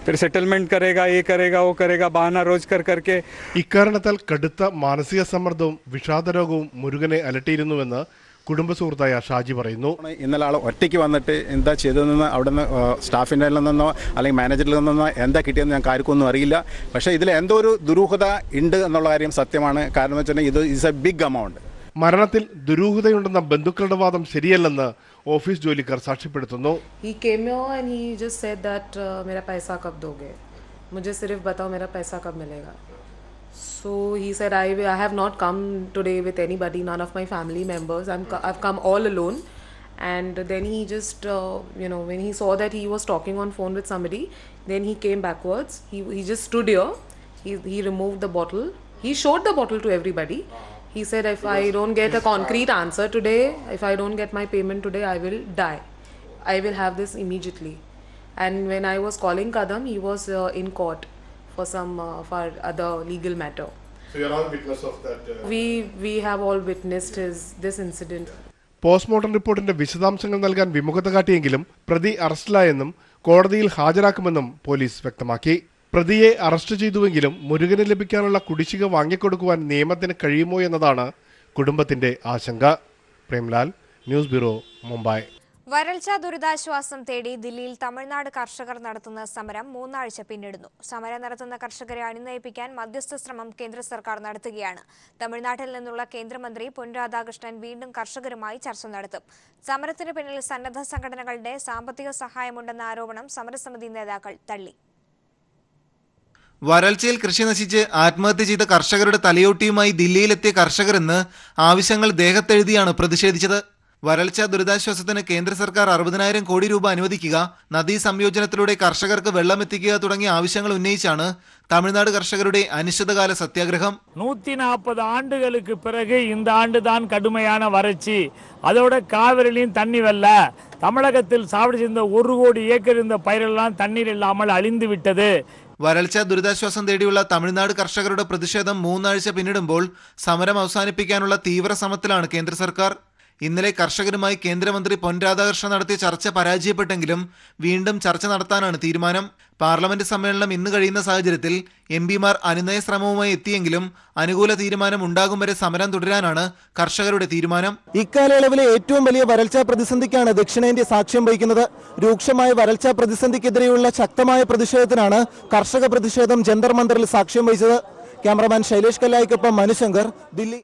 फिर सेटलमेंट करेगा, ये करेगा, वो करेगा, बहाना रोज कर करके. ഇക്കാരണത്താൽ കടുത്ത മാനസിക സമ്മർദ്ദവും വിഷാദരോഗവും മുരുകനെ അലട്ടിയിരുന്നുവെന്ന് കുടുംബ സുഹൃത്തായ ഷാജി പറയുന്നു. ഇന്നലെ ആൾ ഒറ്റയ്ക്ക് വന്നിട്ട് എന്താ ചെയ്തതെന്ന് അവിടുന്ന് സ്റ്റാഫിൻ്റെ നിന്നോ അല്ലെങ്കിൽ മാനേജറിൽ നിന്നോ എന്താ കിട്ടിയെന്ന് ഞങ്ങൾക്ക് ആർക്കൊന്നും അറിയില്ല. പക്ഷേ ഇതിൽ എന്തോ ഒരു ദുരൂഹത ഉണ്ട് എന്നുള്ള കാര്യം സത്യമാണ്. കാരണം എന്ന് വെച്ചിട്ടുണ്ടെങ്കിൽ ഇത് ഈസ് എ ബിഗ് എമൗണ്ട്. മരണത്തിൽ ദുരൂഹതയുണ്ടെന്ന ബന്ധുക്കളുടെ വാദം ശരിയല്ലെന്ന് ഓഫീസ് ജോലിക്കാർ സാക്ഷ്യപ്പെടുത്തുന്നു. He came here and he just said that मेरा पैसा कब दोगे, मुझे सिर्फ बताओ मेरा पैसा कब मिलेगा. So he said I have not come today with anybody, none of my family members. I've come all alone. And then he just when he saw that he was talking on phone with somebody, then he came backwards. He just stood here. He removed the bottle. He showed the bottle to everybody. He said if I don't get a concrete answer today, if I don't get my payment today, I will die. I will have this immediately. And when I was calling Kadam, he was in court for some for other legal matter. So you are all witness of that? We have all witnessed this incident. Postmortem റിപ്പോർട്ടിന്റെ വിശദാംശങ്ങൾ നൽകാൻ വിമുഖത കാട്ടിയെങ്കിലും പ്രതി അറസ്റ്റിലായെന്നും കോടതിയിൽ ഹാജരാക്കുമെന്നും police വ്യക്തമാക്കി. പ്രതിയെ arrest ചെയ്തുവെങ്കിലും മുരുകന് ലഭിക്കാനുള്ള കുടിശ്ശിക വാങ്ങിക്കൊടുക്കുവാൻ നിയമത്തിന് കഴിയുമോ എന്നതാണ് കുടുംബത്തിന്റെ ആശങ്ക. Premlal, news bureau, Mumbai. വരൾച്ച ദുരിതാശ്വാസം തേടി ദില്ലിയിൽ തമിഴ്നാട് കർഷകർ നടത്തുന്ന സമരം 3 ആഴ്ച പിന്നിടുന്നു. സമരം നടത്തുന്ന കർഷകരെ അണിനയിപ്പിക്കാൻ മധ്യസ്ഥ ശ്രമം കേന്ദ്ര സർക്കാർ നടത്തുകയാണ്. തമിഴ്നാട്ടിൽ നിന്നുള്ള കേന്ദ്രമന്ത്രി പൊൻ രാധാകൃഷ്ണൻ വീണ്ടും കർഷകരുമായി ചർച്ച നടത്തും. സമരത്തിന് പിന്നിൽ സന്നദ്ധ സംഘടനകളുടെ സാമ്പത്തിക സഹായമുണ്ടെന്ന ആരോപണം സമരസമിതി നേതാക്കൾ തള്ളി. വരൾച്ചയിൽ കൃഷി നശിച്ച് ആത്മഹത്യ ചെയ്ത കർഷകരുടെ തലയോട്ടിയുമായി ദില്ലിയിലെത്തിയ കർഷകരെന്ന് ആവശ്യങ്ങൾ ദേഹത്തെഴുതിയാണ് പ്രതിഷേധിച്ചത്. വരൾച്ച ദുരിതാശ്വാസത്തിന് കേന്ദ്ര സർക്കാർ 60,000 കോടി രൂപ അനുവദിക്കുക, നദീ സംയോജനത്തിലൂടെ കർഷകർക്ക് വെള്ളമെത്തിക്കുക തുടങ്ങിയ ആവശ്യങ്ങൾ ഉന്നയിച്ചാണ് തമിഴ്നാട് കർഷകരുടെ അനിശ്ചിതകാല സത്യാഗ്രഹം. 140 ஆண்டுகளுக்கு பிறகு இந்த ஆண்டு தான் கடுமையான வறட்சி. அதோட காவிரியிலும் தண்ணி வெல்ல, தமிழகத்தில் சாவடி செய்த 1 கோடி ஏக்கர் இந்த பயிரெல்லாம் தண்ணீர் இல்லாமல் அழிந்து விட்டது. വരൾച്ച ദുരിതാശ്വാസം തേടിയുള്ള തമിഴ്നാട് കർഷകരുടെ പ്രതിഷേധം 3 ആഴ്ച പിന്നിടുമ്പോൾ സമരം അവസാനിപ്പിക്കാനുള്ള തീവ്ര ശ്രമത്തിലാണ് കേന്ദ്ര സർക്കാർ. ഇന്നലെ കർഷകരുമായി കേന്ദ്രമന്ത്രി പൊൻ രാധാകൃഷ്ണൻ നടത്തിയ ചർച്ച പരാജയപ്പെട്ടെങ്കിലും വീണ്ടും ചർച്ച നടത്താനാണ് തീരുമാനം. പാർലമെന്റ് സമ്മേളനം ഇന്ന് കഴിയുന്ന സാഹചര്യത്തിൽ എംപിമാർ അനുനയ ശ്രമവുമായി എത്തിയെങ്കിലും അനുകൂല തീരുമാനം ഉണ്ടാകും വരെ സമരം തുടരാനാണ് കർഷകരുടെ തീരുമാനം. ഇക്കാലയളവിലെ ഏറ്റവും വലിയ വരൾച്ചാ പ്രതിസന്ധിക്കാണ് ദക്ഷിണേന്ത്യ സാക്ഷ്യം വഹിക്കുന്നത്. രൂക്ഷമായ വരൾച്ചാ പ്രതിസന്ധിക്കെതിരെയുള്ള ശക്തമായ പ്രതിഷേധത്തിനാണ് കർഷക പ്രതിഷേധം ജന്തർ മന്ദറിൽ സാക്ഷ്യം വഹിച്ചത്. ക്യാമറമാൻ ശൈലേഷ് കല്ലായിക്കൊപ്പം മനുശങ്കർ, ദില്ലി.